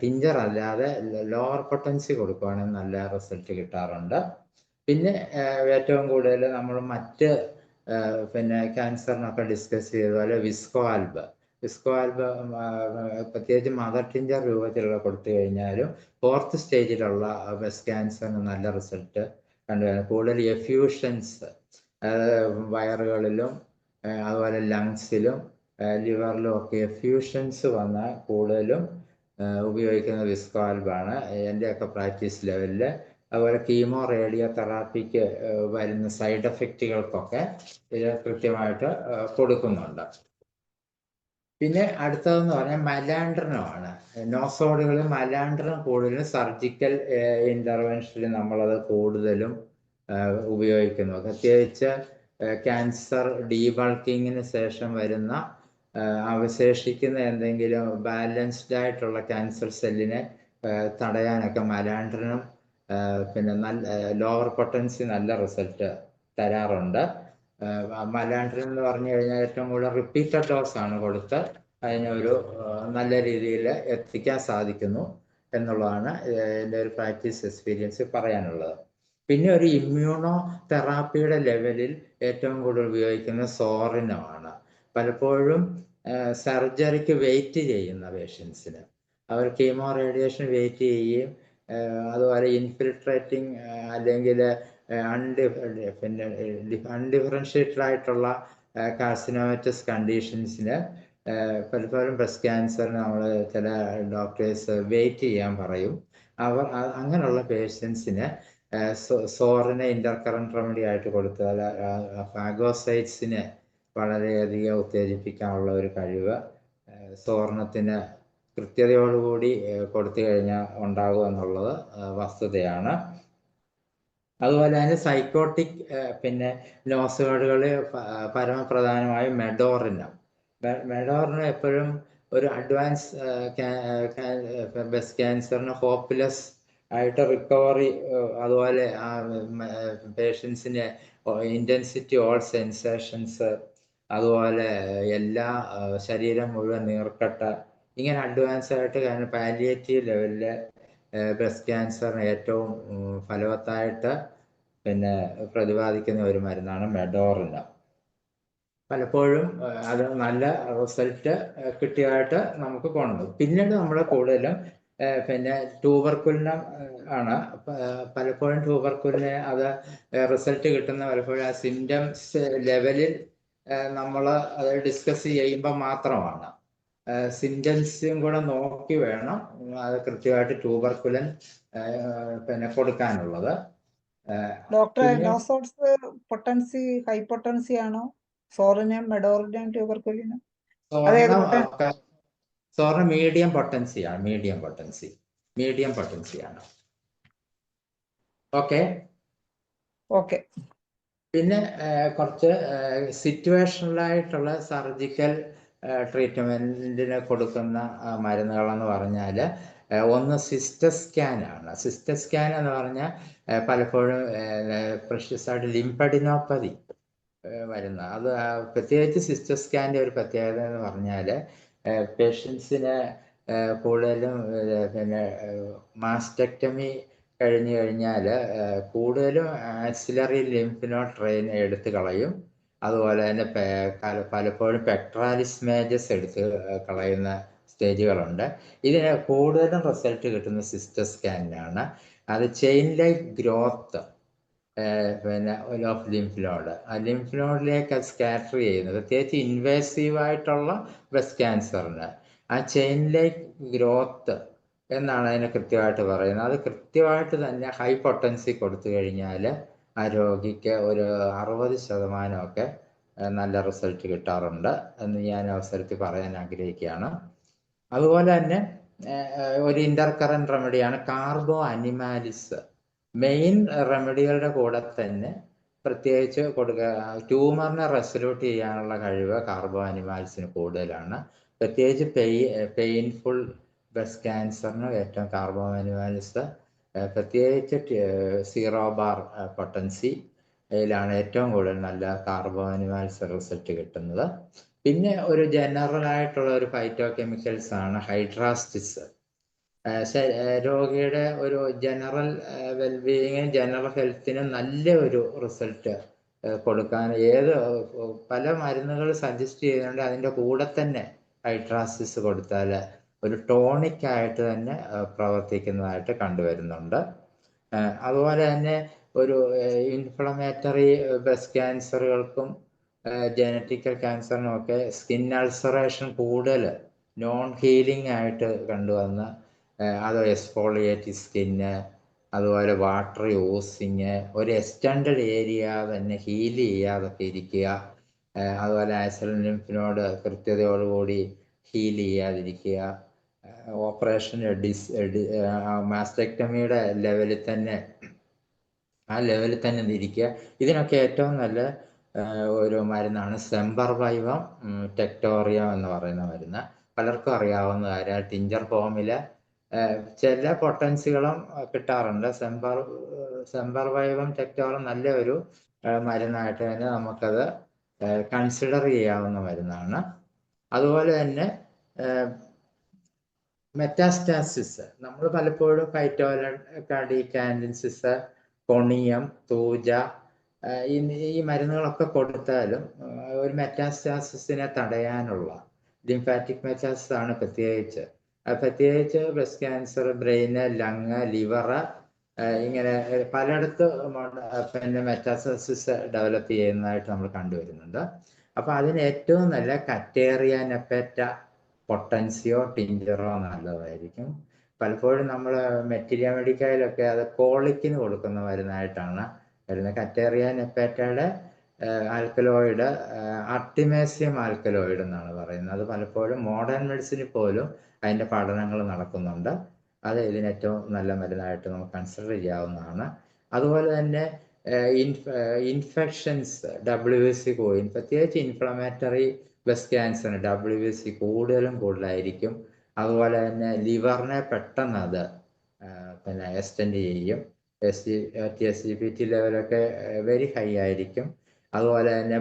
ടിഞ്ചർ അല്ലാതെ ലോവർ പൊട്ടൻസി കൊടുക്കുകയാണെങ്കിൽ നല്ല റിസൾട്ട് കിട്ടാറുണ്ട്. പിന്നെ ഏറ്റവും കൂടുതൽ നമ്മൾ മറ്റ് പിന്നെ ക്യാൻസറിനൊക്കെ ഡിസ്കസ് ചെയ്തതുപോലെ വിസ്കോ ആൽബ് പ്രത്യേകിച്ച് മദർ ടിഞ്ചർ രൂപത്തിലുള്ള കൊടുത്തു കഴിഞ്ഞാലും 4th സ്റ്റേജിലുള്ള ബ്രസ്റ്റ് ക്യാൻസറിന് നല്ല റിസൾട്ട് കണ്ടുവരുന്നത്. കൂടുതൽ എഫ്യൂഷൻസ് വയറുകളിലും അതുപോലെ ലങ്സിലും ലിവറിലും ഒക്കെ എഫ്യൂഷൻസ് വന്നാൽ കൂടുതലും ഉപയോഗിക്കുന്ന വിസ്കോ ആൽബാണ് എൻ്റെയൊക്കെ പ്രാക്ടീസ് ലെവലിൽ. അതുപോലെ കീമോ റേഡിയോ തെറാപ്പിക്ക് വരുന്ന സൈഡ് എഫക്റ്റുകൾക്കൊക്കെ ഇത് കൃത്യമായിട്ട് കൊടുക്കുന്നുണ്ട്. പിന്നെ അടുത്തതെന്ന് പറഞ്ഞാൽ മലാൻഡ്രനമാണ്. നോസോഡുകളിൽ മലാൻഡ്രൻ കൂടുതലും സർജിക്കൽ ഇൻ്റർവെൻഷനിൽ നമ്മളത് കൂടുതലും ഉപയോഗിക്കുന്നു. പ്രത്യേകിച്ച് ക്യാൻസർ ഡീബൾക്കിങ്ങിന് ശേഷം വരുന്ന അവശേഷിക്കുന്ന എന്തെങ്കിലും ബാലൻസ്ഡ് ആയിട്ടുള്ള ക്യാൻസർ സെല്ലിനെ തടയാനൊക്കെ മലാൻഡ്രനും പിന്നെ നല്ല ലോവർ പൊട്ടൻസി നല്ല റിസൾട്ട് തരാറുണ്ട്. മലാൻഡ്രൻ എന്ന് പറഞ്ഞു കഴിഞ്ഞാൽ ഏറ്റവും കൂടുതൽ റിപ്പീറ്റഡ് ഡോസ് ആണ് കൊടുത്ത് അതിനൊരു നല്ല രീതിയിൽ എത്തിക്കാൻ സാധിക്കുന്നു എന്നുള്ളതാണ് എൻ്റെ ഒരു പ്രാക്ടീസ് എക്സ്പീരിയൻസ് പറയാനുള്ളത്. പിന്നെ ഒരു ഇമ്മ്യൂണോ തെറാപ്പിയുടെ ലെവലിൽ ഏറ്റവും കൂടുതൽ ഉപയോഗിക്കുന്ന സോറിനമാണ്. പലപ്പോഴും സർജറിക്ക് വെയിറ്റ് ചെയ്യുന്ന പേഷ്യൻസിന് അവർ കീമോ റേഡിയേഷൻ വെയിറ്റ് ചെയ്യുകയും അതുപോലെ ഇൻഫിൽട്രേറ്റിംഗ് അല്ലെങ്കിൽ പിന്നെ അൺഡിഫറൻഷ്യേറ്റഡ് ആയിട്ടുള്ള കാർസിനോമറ്റസ് കണ്ടീഷൻസിന് പലപ്പോഴും ബ്രസ്റ്റ് ക്യാൻസറിന് നമ്മൾ ചില ഡോക്ടേഴ്സ് വെയിറ്റ് ചെയ്യാൻ പറയും. അവർ അങ്ങനെയുള്ള പേഷ്യൻസിന് സോറിനെ ഇന്റർകറന്റ് റെമഡി ആയിട്ട് കൊടുത്താൽ ഫാഗോസൈറ്റ്സിനെ വളരെയധികം ഉത്തേജിപ്പിക്കാനുള്ള ഒരു കഴിവ് സോർണത്തിന് കൃത്യതയോടുകൂടി കൊടുത്തു കഴിഞ്ഞാൽ ഉണ്ടാകും എന്നുള്ളത് വസ്തുതയാണ്. അതുപോലെ തന്നെ സൈക്കോട്ടിക് പിന്നെ നോസോഡുകളിൽ പരമപ്രധാനമായും മെഡോറിന് എപ്പോഴും ഒരു അഡ്വാൻസ് ബ്രസ്റ്റ് ക്യാൻസറിന് ഹോപ്പ്ലെസ് ആയിട്ട് റിക്കവറി, അതുപോലെ പേഷ്യൻസിന് ഇൻറ്റൻസിറ്റി ഓൾ സെൻസേഷൻസ്, അതുപോലെ എല്ലാ ശരീരം മുഴുവൻ നീർക്കട്ട, ഇങ്ങനെ അഡ്വാൻസ് ആയിട്ട് പാലിയേറ്റീവ് ലെവലിൽ ബ്രസ്റ്റ് ക്യാൻസറിന് ഏറ്റവും ഫലവത്തായിട്ട് പിന്നെ പ്രതിപാദിക്കുന്ന ഒരു മരുന്നാണ് മെഡോറിന്. പലപ്പോഴും അത് നല്ല റിസൾട്ട് കിട്ടിയതായിട്ട് നമുക്ക് കാണുന്നു. പിന്നീട് നമ്മൾ കൂടുതലും പിന്നെ ട്യൂബർക്കുലിനം ആണ്. പലപ്പോഴും ട്യൂബർക്കുലിനെ അത് റിസൾട്ട് കിട്ടുന്ന പലപ്പോഴും ആ സിംറ്റംസ് ലെവലിൽ നമ്മൾ അത് ഡിസ്കസ് ചെയ്യുമ്പോൾ മാത്രമാണ്. സിംറ്റംസും കൂടെ നോക്കി വേണം അത് കൃത്യമായിട്ട് ട്യൂബർക്കുലൻ പിന്നെ കൊടുക്കാനുള്ളത്. ഡോക്ടറെ, നോസോഡ്സ് പൊട്ടൻസി ഹൈ പൊട്ടൻസി ആണോ? സോറിനും മെഡോറിനും ട്യൂബർക്കുലിനും സോറിന് മീഡിയം പൊട്ടൻസിയാണ്. ഓക്കെ. പിന്നെ കുറച്ച് സിറ്റുവേഷണലായിട്ടുള്ള സർജിക്കൽ ട്രീറ്റ്മെൻറ്റിന് കൊടുക്കുന്ന മരുന്നുകളെന്ന് പറഞ്ഞാൽ ഒന്ന് സിസ്റ്റസ്കാനാണ്. സിസ്റ്റസ്കാൻ എന്ന് പറഞ്ഞാൽ പലപ്പോഴും പ്രഷ്യസായിട്ട് ലിംഫഡിനോപ്പതി വരുന്ന അത് പ്രത്യേകിച്ച് സിസ്റ്റസ്കാൻ്റെ ഒരു പ്രത്യേകത എന്ന് പറഞ്ഞാൽ പേഷ്യൻസിന് കൂടുതലും പിന്നെ മാസ്റ്റക്ടമി കഴിഞ്ഞു കഴിഞ്ഞാൽ കൂടുതലും ആക്സിലറി ലിംഫ് നോഡ് ട്രെയിൻ എടുത്ത് കളയും. അതുപോലെ തന്നെ പലപ്പോഴും പെക്ട്രാലിസ് മേജസ് എടുത്ത് കളയുന്ന സ്റ്റേജുകളുണ്ട്. ഇതിന് കൂടുതലും റിസൾട്ട് കിട്ടുന്ന സിസ്റ്റസ്കാനിനാണ്. അത് ചെയിൻ ലൈക്ക് ഗ്രോത്ത് പിന്നെ ഓഫ് ലിംഫ് നോഡ്, ആ ലിംഫ് നോഡിലേക്ക് അത് സ്കാറ്റർ ചെയ്യുന്നത്, പ്രത്യേകിച്ച് ഇൻവേസീവ് ആയിട്ടുള്ള ബ്രസ്റ്റ് ക്യാൻസറിന് ആ ചെയിൻ ലൈക്ക് ഗ്രോത്ത് എന്നാണ് അതിനെ കൃത്യമായിട്ട് പറയുന്നത്. അത് കൃത്യമായിട്ട് തന്നെ ഹൈ പൊട്ടൻസി കൊടുത്തു കഴിഞ്ഞാൽ ആ രോഗിക്ക് ഒരു 60% നല്ല റിസൾട്ട് കിട്ടാറുണ്ട് എന്ന് ഞാൻ അവസരത്തിൽ പറയാൻ ആഗ്രഹിക്കുകയാണ്. അതുപോലെ തന്നെ ഒരു ഇന്റർകറന്റ് റെമഡിയാണ് കാർബോ അനിമാലിസ്. മെയിൻ റെമഡികളുടെ കൂടെ തന്നെ പ്രത്യേകിച്ച് ട്യൂമറിനെ റെസൊല്യൂട്ട് ചെയ്യാനുള്ള കഴിവ് കാർബോ അനിമാൽസിന് കൂടുതലാണ്. പ്രത്യേകിച്ച് പെയിൻഫുൾ ബ്രസ്റ്റ് ക്യാൻസറിന് ഏറ്റവും കാർബോ അനിമാൽസ്, പ്രത്യേകിച്ച് 0 ബാർ പൊട്ടൻസി യിലാണ് ഏറ്റവും കൂടുതൽ നല്ല കാർബോ അനിമാൽസ് റിസൾട്ട് കിട്ടുന്നത്. പിന്നെ ഒരു ജനറൽ ആയിട്ടുള്ള ഒരു ഫൈറ്റോ കെമിക്കൽസ് ആണ് ഹൈഡ്രാസ്റ്റിസ്. രോഗിയുടെ ഒരു ജനറൽ വെൽബീയിങ്ങിനും ജനറൽ ഹെൽത്തിനും നല്ല ഒരു റിസൾട്ട് കൊടുക്കാൻ പല മരുന്നുകൾ സജസ്റ്റ് ചെയ്യുന്നുണ്ട്. അതിൻ്റെ കൂടെ തന്നെ ഹൈഡ്രാസിസ് കൊടുത്താൽ ഒരു ടോണിക് ആയിട്ട് തന്നെ പ്രവർത്തിക്കുന്നതായിട്ട് കണ്ടുവരുന്നുണ്ട്. അതുപോലെ തന്നെ ഒരു ഇൻഫ്ലമേറ്ററി ബ്രസ്റ്റ് ക്യാൻസറുകൾക്കും ജനറ്റിക്കൽ ക്യാൻസറിനും ഒക്കെ സ്കിൻ അൾസറേഷൻ കൂടുതൽ നോൺ ഹീലിംഗ് ആയിട്ട് കണ്ടുവന്ന് അത് എക്സ്ഫോളിയേറ്റ് സ്കിന്ന്, അതുപോലെ വാട്ടർ യൂസിങ്, ഒരു എക്സ്റ്റൻഡഡ് ഏരിയ തന്നെ ഹീൽ ചെയ്യാതൊക്കെ ഇരിക്കുക, അതുപോലെ ആക്സൽ ലിംഫിനോട് കൃത്യതയോടുകൂടി ഹീൽ ചെയ്യാതിരിക്കുക, ഓപ്പറേഷൻ മാസ്റ്റക്ടമിയുടെ ലെവലിൽ തന്നെ ഇരിക്കുക. ഇതിനൊക്കെ ഏറ്റവും നല്ല ഒരു മരുന്നാണ് സെംബർവൈവം ടെക്ടോറിയം എന്ന് പറയുന്ന മരുന്ന്. പലർക്കും അറിയാവുന്ന കാര്യം ടിഞ്ചർ ഫോമിൽ ചില പൊട്ടൻസികളും കിട്ടാറുണ്ട്. സെംബർവൈവം ടെക്ടോറിയം നല്ല ഒരു മരുന്നായിട്ട് തന്നെ നമുക്കത് കൺസിഡർ ചെയ്യാവുന്ന മരുന്നാണ്. അതുപോലെ തന്നെ മെറ്റാസ്റ്റാസിസ്, നമ്മൾ പലപ്പോഴും ഫൈറ്റോകാർഡിക്കാൻസിസ്, കൊണിയം, തൂജ ഈ മരുന്നുകളൊക്കെ കൊടുത്താലും ഒരു മെറ്റാസ്റ്റാസിസിനെ തടയാനുള്ള ലിംഫാറ്റിക് മെറ്റാസിസ് ആണ് പ്രത്യേകിച്ച് ബ്രസ്റ്റ് ക്യാൻസർ, ബ്രെയിന്, ലങ്, ലിവർ ഇങ്ങനെ പലയിടത്ത് പിന്നെ മെറ്റാസ്റ്റാസിസ് ഡെവലപ്പ് ചെയ്യുന്നതായിട്ട് നമ്മൾ കണ്ടുവരുന്നുണ്ട്. അപ്പോൾ അതിന് ഏറ്റവും നല്ല കറ്റേറിയ നെപ്പേറ്റ പൊട്ടൻസിയോ ടിഞ്ചറോ നല്ലതായിരിക്കും. പലപ്പോഴും നമ്മൾ മെറ്റീരിയ മെഡിക്കയിലൊക്കെ അത് കോളിക്കിന് കൊടുക്കുന്ന മരുന്നായിട്ടാണ് വരുന്നത്. കറ്റേറിയ നെപ്പേറ്റയുടെ ആൽക്കലോയിഡ് ആർട്ടിമേസിയം ആൽക്കലോയിഡ് എന്നാണ് പറയുന്നത്. അത് പലപ്പോഴും മോഡേൺ മെഡിസിനിൽ പോലും അതിൻ്റെ പഠനങ്ങൾ നടക്കുന്നുണ്ട്. അത് ഇതിനേറ്റവും നല്ല മരുന്നായിട്ട് നമുക്ക് കൺസിഡർ ചെയ്യാവുന്നതാണ്. അതുപോലെ തന്നെ ഇൻഫെക്ഷൻസ് WBC പ്രത്യേകിച്ച് ഇൻഫ്ലമേറ്ററി ബ്രസ്റ്റ് ക്യാൻസറിന് WBC കൂടുതലായിരിക്കും. അതുപോലെ തന്നെ ലിവറിനെ പെട്ടെന്ന് അത് പിന്നെ എക്സ്റ്റെൻഡ് ചെയ്യും. SGPT ലെവലൊക്കെ വെരി ഹൈ ആയിരിക്കും. അതുപോലെ തന്നെ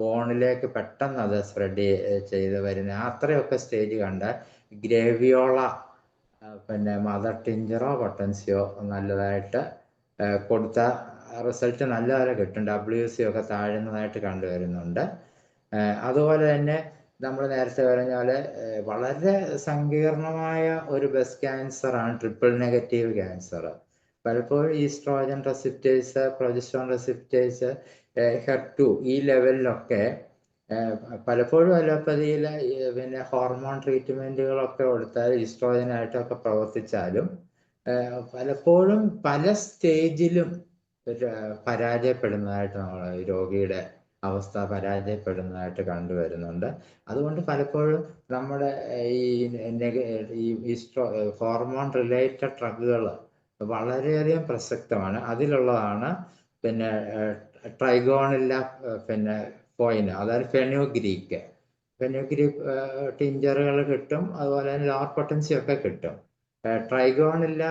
ബോണിലേക്ക് പെട്ടെന്ന് അത് സ്പ്രെഡ് ചെയ്ത് വരുന്ന അത്രയൊക്കെ സ്റ്റേജ് കണ്ടാൽ ഗ്രേവിയോള പിന്നെ മദർ ടിഞ്ചറോ പൊട്ടൻസിയോ നല്ലതായിട്ട് കൊടുത്ത റിസൾട്ട് നല്ലപോലെ കിട്ടും. WBC ഒക്കെ താഴുന്നതായിട്ട് കണ്ടുവരുന്നുണ്ട്. അതുപോലെ തന്നെ നമ്മൾ നേരത്തെ പറഞ്ഞ പോലെ വളരെ സങ്കീർണമായ ഒരു ബ്രസ്റ്റ് ക്യാൻസറാണ് ട്രിപ്പിൾ നെഗറ്റീവ് ക്യാൻസർ. പലപ്പോഴും oestrogen receptors, progesterone receptors, HER2 ഈ ലെവലിലൊക്കെ പലപ്പോഴും അലോപ്പതിയിൽ പിന്നെ ഹോർമോൺ ട്രീറ്റ്മെൻറ്റുകളൊക്കെ കൊടുത്താൽ ഈസ്ട്രോജനായിട്ടൊക്കെ പ്രവർത്തിച്ചാലും പലപ്പോഴും പല സ്റ്റേജിലും പരാജയപ്പെടുന്നതായിട്ട് നമ്മൾ രോഗിയുടെ അവസ്ഥ പരാജയപ്പെടുന്നതായിട്ട് കണ്ടുവരുന്നുണ്ട്. അതുകൊണ്ട് പലപ്പോഴും നമ്മുടെ ഈ ഹോർമോൺ റിലേറ്റഡ് ഡ്രഗുകൾ വളരെയധികം പ്രസക്തമാണ്. അതിലുള്ളതാണ് പിന്നെ ട്രൈഗോണില്ല പിന്നെ പോയിന്, അതായത് ഫെനുഗ്രീക്ക് ടിഞ്ചറുകൾ കിട്ടും. അതുപോലെ തന്നെ ലോവർ പൊട്ടൻസി ഒക്കെ കിട്ടും. ട്രൈഗോണില്ല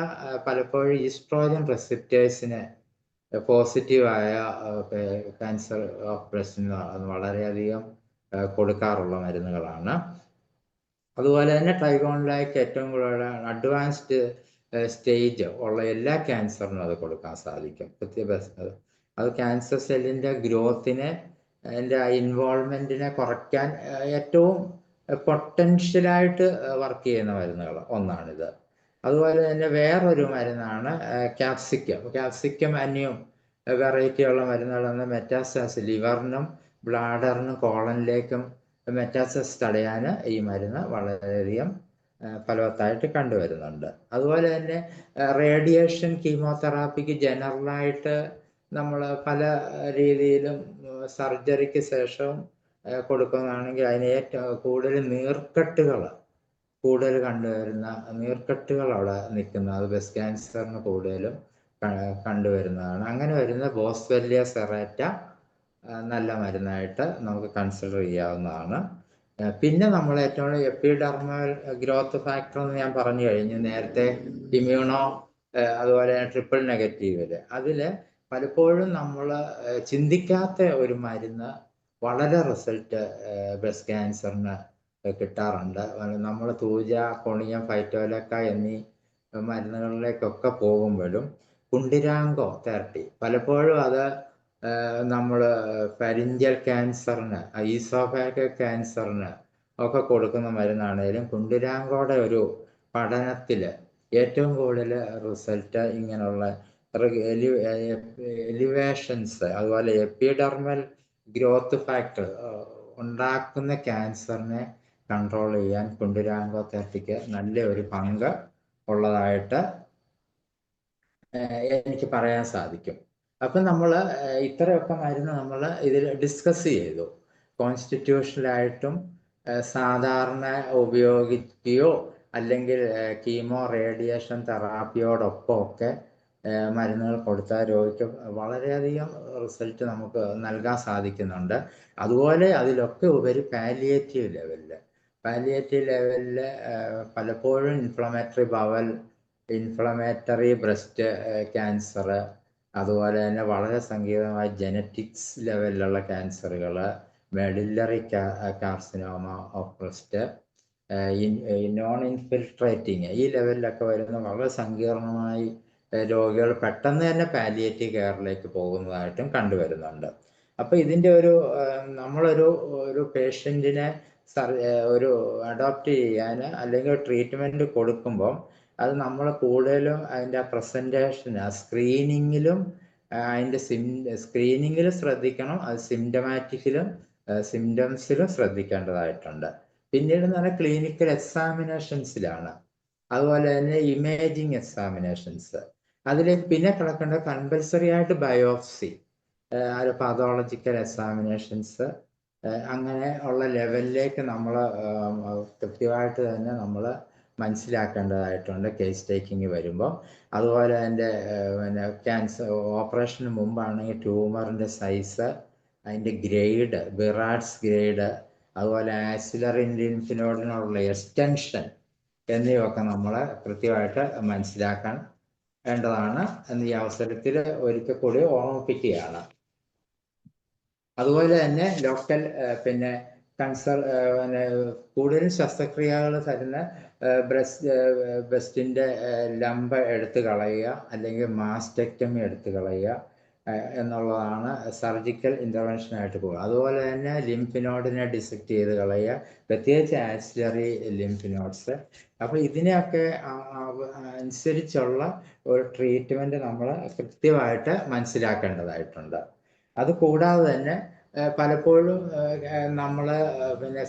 പലപ്പോഴും ഈസ്ട്രോജൻ റെസിപ്റ്റേഴ്സിന് പോസിറ്റീവായ ക്യാൻസർ ഓഫ് ബ്രസ്റ്റിന് വളരെയധികം കൊടുക്കാറുള്ള മരുന്നുകളാണ്. അതുപോലെ തന്നെ ട്രൈഗോണിലേക്ക് ഏറ്റവും കൂടുതൽ അഡ്വാൻസ്ഡ് സ്റ്റേജ് ഉള്ള എല്ലാ ക്യാൻസറിനും അത് കൊടുക്കാൻ സാധിക്കും. അത് ക്യാൻസർ സെല്ലിൻ്റെ ഗ്രോത്തിനെ, അതിൻ്റെ ഇൻവോൾവ്മെൻറ്റിനെ കുറയ്ക്കാൻ ഏറ്റവും പൊട്ടൻഷ്യലായിട്ട് വർക്ക് ചെയ്യുന്ന മരുന്നുകൾ ഒന്നാണിത്. അതുപോലെ തന്നെ വേറൊരു മരുന്നാണ് ക്യാപ്സിക്കം അന്യം വെറൈറ്റിയുള്ള മരുന്നുകളെന്ന് മെറ്റാസ്റ്റാസ് ലിവറിനും ബ്ലാഡറിനും കോളനിലേക്കും മെറ്റാസ്റ്റസ് തടയാൻ ഈ മരുന്ന് വളരെയധികം ഫലവത്തായിട്ട് കണ്ടുവരുന്നുണ്ട്. അതുപോലെ തന്നെ റേഡിയേഷൻ കീമോതെറാപ്പിക്ക് ജനറലായിട്ട് നമ്മൾ പല രീതിയിലും സർജറിക്ക് ശേഷവും കൊടുക്കുന്നതാണെങ്കിൽ അതിന് ഏറ്റവും കൂടുതൽ കണ്ടുവരുന്ന നീർക്കെട്ടുകൾ അവിടെ നിൽക്കുന്നത് അത് ബ്രസ്റ്റ് ക്യാൻസറിന് കൂടുതലും കണ്ടുവരുന്നതാണ്. അങ്ങനെ വരുന്ന ബോസ്വെല്ലിയ സെറേറ്റ നല്ല മരുന്നായിട്ട് നമുക്ക് കൺസിഡർ ചെയ്യാവുന്നതാണ്. പിന്നെ നമ്മൾ ഏറ്റവും എപ്പിഡെർമൽ ഗ്രോത്ത് ഫാക്ടർ എന്ന് ഞാൻ പറഞ്ഞു കഴിഞ്ഞു നേരത്തെ, ഇമ്മ്യൂണോ അതുപോലെ ട്രിപ്പിൾ നെഗറ്റീവില് അതിൽ പലപ്പോഴും നമ്മൾ ചിന്തിക്കാത്ത ഒരു മരുന്ന് വളരെ റിസൾട്ട് ബ്രസ്റ്റ് ക്യാൻസറിന് കിട്ടാറുണ്ട്. നമ്മൾ തൂജ, കൊണിയം, ഫൈറ്റോലക്ക എന്നീ മരുന്നുകളിലേക്കൊക്കെ പോകുമ്പോഴും കുണ്ടിരാങ്കോ തെറാപ്പി പലപ്പോഴും അത് നമ്മൾ ഫരിഞ്ചൽ ക്യാൻസറിന്, ഈസോഫാഗൽ ക്യാൻസറിന് ഒക്കെ കൊടുക്കുന്ന മരുന്നാണെങ്കിലും കുണ്ടിരാങ്കോടെ ഒരു പഠനത്തിൽ ഏറ്റവും കൂടുതൽ റിസൾട്ട് ഇങ്ങനെയുള്ള എലിവേഷൻസ് അതുപോലെ എപ്പിഡെർമൽ ഗ്രോത്ത് ഫാക്ടർ ഉണ്ടാക്കുന്ന ക്യാൻസറിനെ കൺട്രോൾ ചെയ്യാൻ കുണ്ടിരാങ്കോ തെറാപ്പിക്ക് നല്ല ഒരു പങ്ക് ഉള്ളതായിട്ട് എനിക്ക് പറയാൻ സാധിക്കും. അപ്പം നമ്മൾ ഇത്രയൊക്കെ മരുന്ന് നമ്മൾ ഇതിൽ ഡിസ്കസ് ചെയ്തു. കോൺസ്റ്റിറ്റ്യൂഷണലായിട്ടും സാധാരണ ഉപയോഗിക്കുകയോ അല്ലെങ്കിൽ കീമോ റേഡിയേഷൻ തെറാപ്പിയോടൊപ്പമൊക്കെ മരുന്നുകൾ കൊടുത്താൽ രോഗിക്ക് വളരെയധികം റിസൾട്ട് നമുക്ക് നൽകാൻ സാധിക്കുന്നുണ്ട്. അതുപോലെ അതിലൊക്കെ ഉപരി പാലിയേറ്റീവ് ലെവലിൽ പലപ്പോഴും ഇൻഫ്ലമേറ്ററി ബ്രസ്റ്റ് ക്യാൻസർ, അതുപോലെ തന്നെ വളരെ സങ്കീർണമായ ജനറ്റിക്സ് ലെവലിലുള്ള ക്യാൻസറുകൾ, മെഡില്ലറി കാർസിനോമ ഓഫ് ബ്രസ്റ്റ്, നോൺ ഇൻഫിൽട്രേറ്റിങ് ഈ ലെവലിലൊക്കെ വരുന്ന വളരെ സങ്കീർണമായി രോഗികൾ പെട്ടെന്ന് തന്നെ പാലിയേറ്റീവ് കെയറിലേക്ക് പോകുന്നതായിട്ടും കണ്ടുവരുന്നുണ്ട്. അപ്പോൾ ഇതിൻ്റെ നമ്മളൊരു പേഷ്യൻറ്റിനെ ഒരു അഡോപ്റ്റ് ചെയ്യാൻ അല്ലെങ്കിൽ ട്രീറ്റ്മെൻറ്റ് കൊടുക്കുമ്പോൾ അത് നമ്മൾ കൂടുതലും അതിൻ്റെ പ്രസൻറ്റേഷൻ സ്ക്രീനിങ്ങിലും അതിൻ്റെ സ്ക്രീനിങ്ങിലും ശ്രദ്ധിക്കണം. അത് സിംറ്റംസിലും ശ്രദ്ധിക്കേണ്ടതായിട്ടുണ്ട്. പിന്നീട് എന്ന് പറഞ്ഞാൽ ക്ലിനിക്കൽ എക്സാമിനേഷൻസിലാണ്, അതുപോലെ തന്നെ ഇമേജിങ് എക്സാമിനേഷൻസ്, അതിലേക്ക് പിന്നെ കിടക്കേണ്ട കമ്പൽസറി ആയിട്ട് ബയോപ്സി, പാതോളജിക്കൽ എക്സാമിനേഷൻസ്, അങ്ങനെ ഉള്ള ലെവലിലേക്ക് നമ്മൾ കൃത്യമായിട്ട് തന്നെ നമ്മൾ മനസ്സിലാക്കേണ്ടതായിട്ടുണ്ട് കേസ് ടേക്കിങ് വരുമ്പോൾ. അതുപോലെ അതിൻ്റെ ക്യാൻസർ ഓപ്പറേഷന് മുമ്പാണെങ്കിൽ ട്യൂമറിൻ്റെ സൈസ്, അതിൻ്റെ ഗ്രേഡ്, ബിറാഡ്സ് ഗ്രേഡ്, അതുപോലെ ആക്സിലറി ലിംഫിനോഡിനുള്ള എക്സ്റ്റൻഷൻ എന്നിവയൊക്കെ നമ്മൾ കൃത്യമായിട്ട് മനസ്സിലാക്കാൻ വേണ്ടതാണ് എന്ന് ഈ അവസരത്തിൽ ഒരിക്കൽ കൂടി ഓർമ്മിപ്പിക്കുകയാണ്. അതുപോലെ തന്നെ ലോക്കൽ കൂടുതലും ശസ്ത്രക്രിയകൾ തരുന്ന ബ്രസ്റ്റിൻ്റെ ലംബ എടുത്ത് കളയുക അല്ലെങ്കിൽ മാസ്റ്റെക്ടമി എടുത്ത് കളയുക എന്നുള്ളതാണ് സർജിക്കൽ ഇൻ്റർവെൻഷനായിട്ട് പോകുക. അതുപോലെ തന്നെ ലിംഫിനോഡിനെ ഡിസെക്ട് ചെയ്ത് കളയുക, പ്രത്യേകിച്ച് ആക്സിലറി ലിംഫിനോഡ്സ്. അപ്പോൾ ഇതിനെയൊക്കെ അനുസരിച്ചുള്ള ഒരു ട്രീറ്റ്മെൻറ്റ് നമ്മൾ കൃത്യമായിട്ട് മനസ്സിലാക്കേണ്ടതായിട്ടുണ്ട്. അതുകൂടാതെ തന്നെ പലപ്പോഴും നമ്മൾ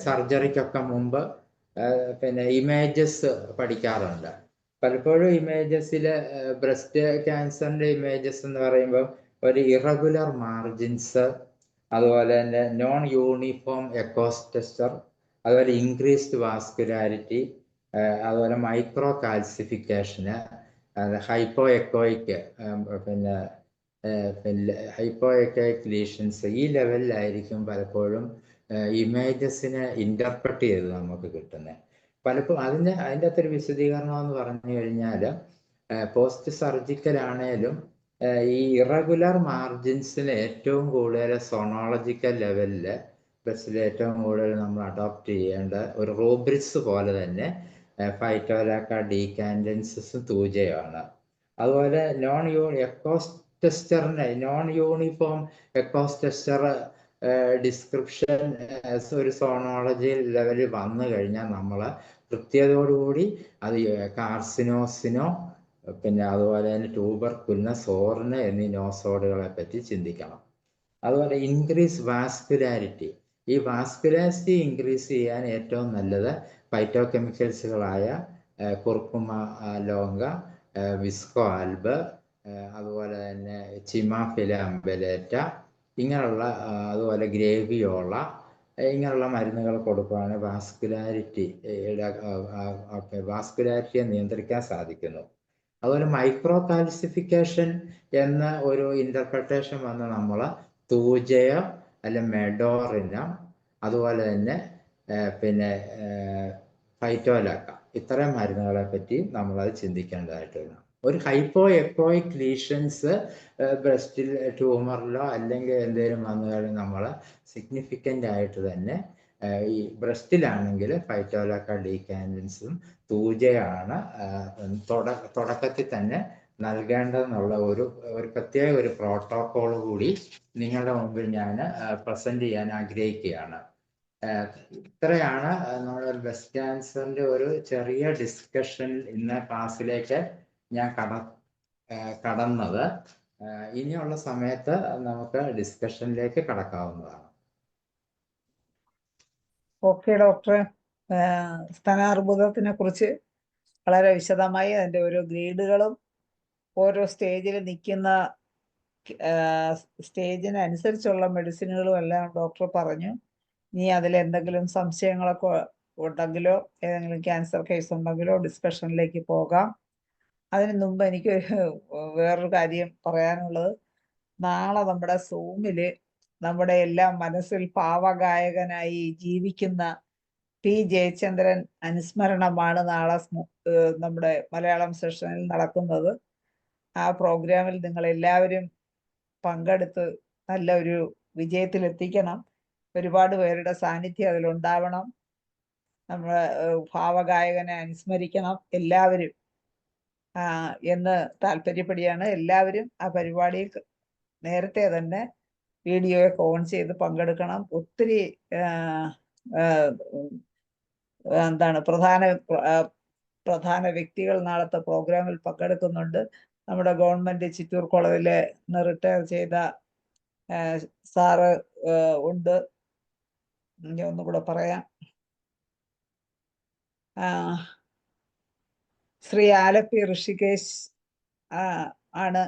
സർജറിക്കൊക്കെ മുമ്പ് ഇമേജസ് പഠിക്കാറുണ്ട്. പലപ്പോഴും ഇമേജസിൽ ബ്രസ്റ്റ് ക്യാൻസറിൻ്റെ ഇമേജസ് എന്ന് പറയുമ്പോൾ ഒരു ഇറഗുലർ മാർജിൻസ്, അതുപോലെ തന്നെ നോൺ യൂണിഫോം എക്കോസ്റ്റെക്ചർ, അതുപോലെ ഇൻക്രീസ്ഡ് വാസ്കുലാരിറ്റി, അതുപോലെ മൈക്രോ കാൽസിഫിക്കേഷന്, hypo echoic hypo echoic lesions, ഈ ലെവലിലായിരിക്കും പലപ്പോഴും ഇമേജസിനെ ഇൻ്റർപ്രറ്റ് ചെയ്ത് നമുക്ക് കിട്ടുന്നത്. പലപ്പോഴും അതിൻ്റെ അകത്തൊരു വിശദീകരണം എന്ന് പറഞ്ഞു കഴിഞ്ഞാൽ പോസ്റ്റ് സർജിക്കൽ ആണേലും ഈ ഇറഗുലർ മാർജിൻസിന് ഏറ്റവും കൂടുതൽ സോണോളജിക്കൽ ലെവലിൽ ബ്രസ്റ്റിൽ ഏറ്റവും കൂടുതൽ നമ്മൾ അഡോപ്റ്റ് ചെയ്യേണ്ട ഒരു റൂബ്രിക്സ് പോലെ തന്നെ ഫൈറ്റോലാക്ക, ഡീകാൻഡൻസസും തൂജയാണ്. അതുപോലെ നോൺ യൂണിഫോം എക്കോസ്റ്റെക്ചർ ഡിസ്ക്രിപ്ഷൻ ഒരു സോണോളജി ലെവലിൽ വന്നു കഴിഞ്ഞാൽ നമ്മൾ കൃത്യതയോടുകൂടി അത് കാർസിനോസിനോ പിന്നെ അതുപോലെ തന്നെ ട്യൂബർക്കുലിന്, സോറിന് എന്നീ നോസോഡുകളെ പറ്റി ചിന്തിക്കണം. അതുപോലെ ഇൻക്രീസ് വാസ്കുലാരിറ്റി. ഈ വാസ്കുലാരിറ്റി ഇൻക്രീസ് ചെയ്യാൻ ഏറ്റവും നല്ലത് ഫൈറ്റോകെമിക്കൽസുകളായ കുർക്കുമ ലോങ്ക, വിസ്കോ ആൽബ്, അതുപോലെ തന്നെ ചിമാഫില അംബലേറ്റ, ഇങ്ങനെയുള്ള അതുപോലെ ഗ്രേവിയോള, ഇങ്ങനെയുള്ള മരുന്നുകൾ കൊടുക്കുകയാണ് വാസ്കുലാരിറ്റിയെ നിയന്ത്രിക്കാൻ സാധിക്കുന്നു. അതുപോലെ മൈക്രോ കാൽസിഫിക്കേഷൻ എന്ന ഒരു ഇന്റർപ്രിട്ടേഷൻ വന്ന് നമ്മൾ തൂജയം അല്ലെ മെഡോറിനം, അതുപോലെ തന്നെ പിന്നെ ഫൈറ്റോലാക്ക, ഇത്തരം മരുന്നുകളെ പറ്റി നമ്മളത് ചിന്തിക്കേണ്ടതായിട്ടുണ്ട്. ഒരു ഹൈപ്പോ എക്കോയിക് ലീഷൻസ് ബ്രസ്റ്റിൽ ട്യൂമറിലോ അല്ലെങ്കിൽ എന്തെങ്കിലും വന്നു കഴിഞ്ഞാൽ നമ്മൾ സിഗ്നിഫിക്കൻ്റ് ആയിട്ട് തന്നെ ഈ ബ്രസ്റ്റിലാണെങ്കിൽ ഫൈറ്റോലാക്ക ഡീകാൻഡൻസും തൂജയാണ് തുടക്കത്തിൽ തന്നെ നൽകേണ്ടതെന്നുള്ള ഒരു പ്രത്യേക ഒരു പ്രോട്ടോകോൾ കൂടി നിങ്ങളുടെ മുമ്പിൽ ഞാൻ പ്രസന്റ് ചെയ്യാൻ ആഗ്രഹിക്കുകയാണ്. ഇത്രയാണ് നമ്മുടെ ബ്രസ്റ്റ് ക്യാൻസറിന്റെ ഒരു ചെറിയ ഡിസ്കഷൻ ഇന്ന ക്ലാസ്സിലേക്ക് ഞാൻ കടന്നത്. ഇനിയുള്ള സമയത്ത് നമുക്ക് ഡിസ്കഷനിലേക്ക് കടക്കാവുന്നതാണ്. ഓക്കെ ഡോക്ടറെ, സ്തനാർബുദത്തിനെ കുറിച്ച് വളരെ വിശദമായി അതിൻ്റെ ഓരോ ഗ്രേഡുകളും ഓരോ സ്റ്റേജിൽ നിൽക്കുന്ന സ്റ്റേജിനനുസരിച്ചുള്ള മെഡിസിനുകളും എല്ലാം ഡോക്ടർ പറഞ്ഞു. ഇനി അതിൽ എന്തെങ്കിലും സംശയങ്ങളൊക്കെ ഉണ്ടെങ്കിലോ ഏതെങ്കിലും ക്യാൻസർ കേസ് ഉണ്ടെങ്കിലോ ഡിസ്കഷനിലേക്ക് പോകാം. അതിന് മുമ്പ് എനിക്ക് വേറൊരു കാര്യം പറയാനുള്ളത്, നാളെ നമ്മുടെ സൂമില് നമ്മുടെ എല്ലാം മനസ്സിൽ ഭാവഗായകനായി ജീവിക്കുന്ന പി ജയചന്ദ്രൻ അനുസ്മരണമാണ് നാളെ നമ്മുടെ മലയാളം സെഷനിൽ നടക്കുന്നത്. ആ പ്രോഗ്രാമിൽ നിങ്ങൾ എല്ലാവരും പങ്കെടുത്ത് നല്ല ഒരു വിജയത്തിലെത്തിക്കണം. ഒരുപാട് പേരുടെ സാന്നിധ്യം അതിലുണ്ടാവണം. നമ്മളെ ഭാവഗായകനെ അനുസ്മരിക്കണം എല്ലാവരും എന്ന് താല്പര്യപ്പെടുകയാണ്. എല്ലാവരും ആ പരിപാടിയിൽ നേരത്തെ തന്നെ വീഡിയോയൊക്കെ ഓൺ ചെയ്ത് പങ്കെടുക്കണം. ഒത്തിരി പ്രധാന വ്യക്തികൾ നാളത്തെ പ്രോഗ്രാമിൽ പങ്കെടുക്കുന്നുണ്ട്. നമ്മുടെ ഗവൺമെന്റ് ചിറ്റൂർ കോളേജിലെ റിട്ടയർ ചെയ്ത സാറ് ഉണ്ട്. ഒന്നുകൂടെ പറയാം, ശ്രീ ആലപ്പി ഋഷികേശ് ആണ്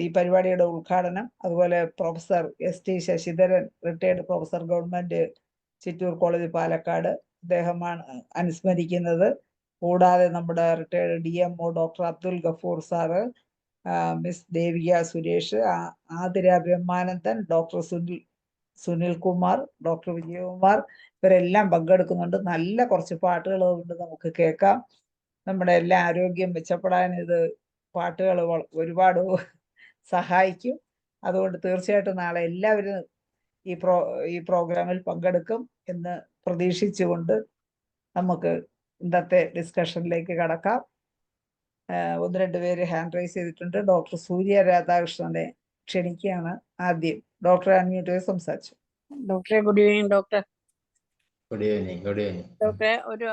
ഈ പരിപാടിയുടെ ഉദ്ഘാടനം. അതുപോലെ professor S T Sasidharan, retired professor, government Chittur college Palakkad, അദ്ദേഹമാണ് അനുസ്മരിക്കുന്നത്. കൂടാതെ നമ്മുടെ retired DMO doctor Abdul Gafoor sir, miss Devika Suresh, Athira Brahmanandan, doctor Sunil Kumar, doctor Vijayakumar, ഇവരെല്ലാം പങ്കെടുക്കുന്നുണ്ട്. നല്ല കുറച്ച് പാട്ടുകൾ കൊണ്ട് നമുക്ക് കേൾക്കാം. നമ്മുടെ എല്ലാ ആരോഗ്യം മെച്ചപ്പെടാൻ ഇത് പാട്ടുകൾ ഒരുപാട് സഹായിക്കും. അതുകൊണ്ട് തീർച്ചയായിട്ടും നാളെ എല്ലാവരും ഈ പ്രോഗ്രാമിൽ പങ്കെടുക്കും എന്ന് പ്രതീക്ഷിച്ചുകൊണ്ട് നമുക്ക് ഇന്നത്തെ ഡിസ്കഷനിലേക്ക് കടക്കാം. 1-2 പേര് ഹാൻഡ് റൈസ് ചെയ്തിട്ടുണ്ട്. ഡോക്ടർ സൂര്യ രാധാകൃഷ്ണനെ ക്ഷണിക്കുകയാണ് ആദ്യം. ഡോക്ടറെ അൺമ്യൂട്ട് ചെയ്ത് സംസാരിച്ചു. ഡോക്ടറെ good evening. Doctor good evening. Good evening. ഡോക്ടറെ, ഒരു